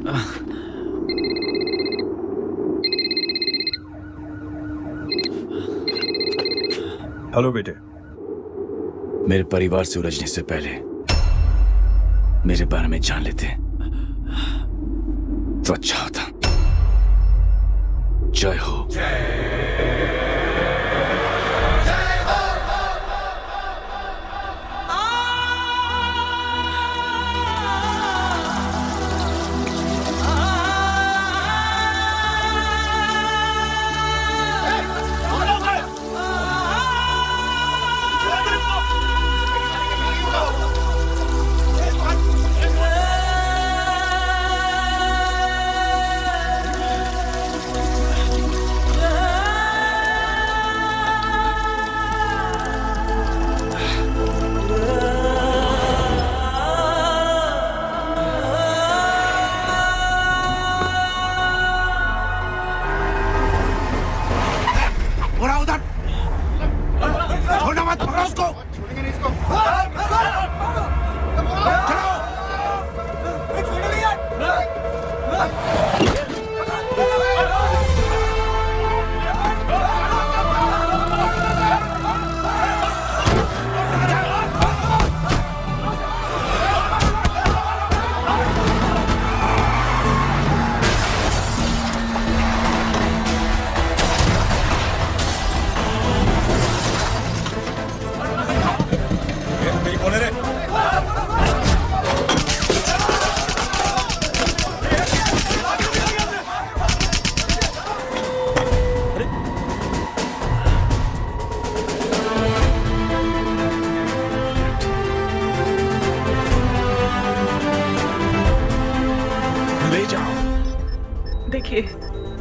हेलो बेटे। मेरे परिवार से उलझने से पहले मेरे बारे में जान लेते तो अच्छा होता। जय हो।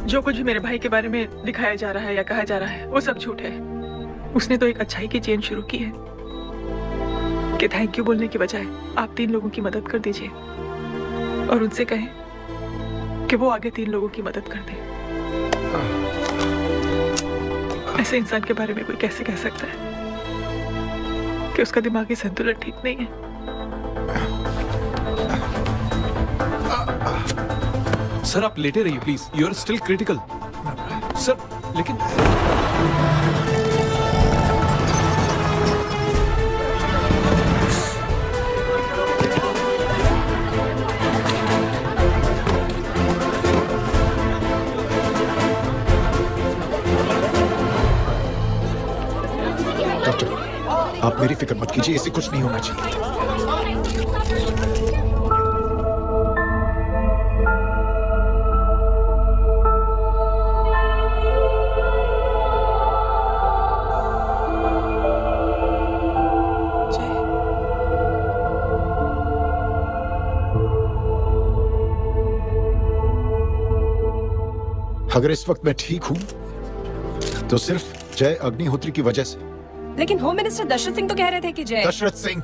जो कुछ भी मेरे भाई के बारे में दिखाया जा रहा है या कहा जा रहा है वो सब झूठ है। उसने तो एक अच्छाई की चेन शुरू की है कि थैंक यू बोलने की बजाय आप 3 लोगों की मदद कर दीजिए और उनसे कहें कि वो आगे 3 लोगों की मदद कर दे। ऐसे इंसान के बारे में कोई कैसे कह सकता है कि उसका दिमागी संतुलन ठीक नहीं है। सर आप लेटे रहिए please, you are still critical. Sir लेकिन डॉक्टर आप मेरी फिक्र मत कीजिए, इसे कुछ नहीं होना चाहिए। अगर इस वक्त मैं ठीक हूं तो सिर्फ जय अग्निहोत्री की वजह से। लेकिन होम मिनिस्टर दशरथ सिंह तो कह रहे थे कि जय। दशरथ सिंह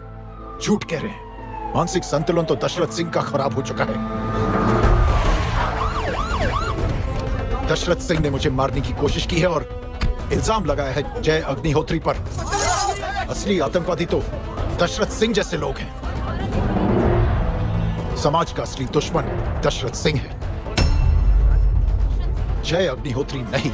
झूठ कह रहे हैं। मानसिक संतुलन तो दशरथ सिंह का खराब हो चुका है। दशरथ सिंह ने मुझे मारने की कोशिश की है और इल्जाम लगाया है जय अग्निहोत्री पर। असली आतंकवादी तो दशरथ सिंह जैसे लोग हैं। समाज का असली दुश्मन दशरथ सिंह है, जय अग्निहोत्री नहीं।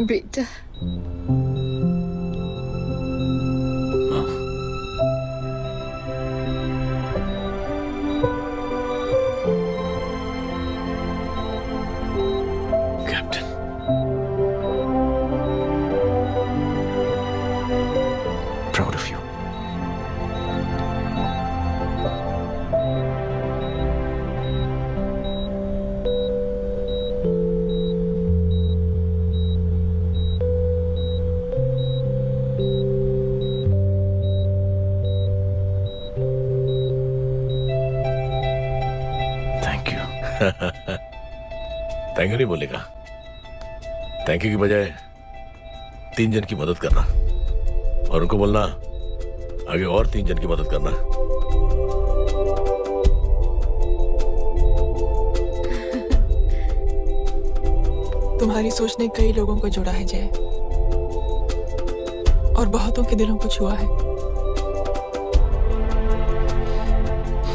बेटा captain thank you. Thank you नहीं बोलेगा, थैंक यू की बजाय 3 जन की मदद करना और उनको बोलना आगे और 3 जन की मदद करना। तुम्हारी सोच ने कई लोगों को जोड़ा है जय, और बहुतों के दिलों को छुआ है।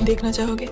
देखना चाहोगे?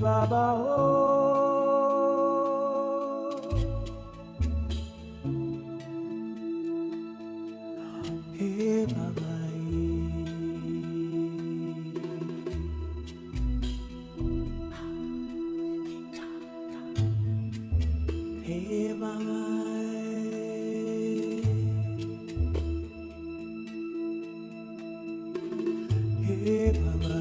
बाबा हो हे बाबा हे बाबा हे बाबा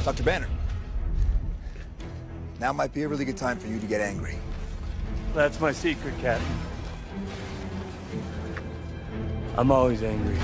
Dr. Banner. Now might be a really good time for you to get angry. That's my secret, Captain. I'm always angry.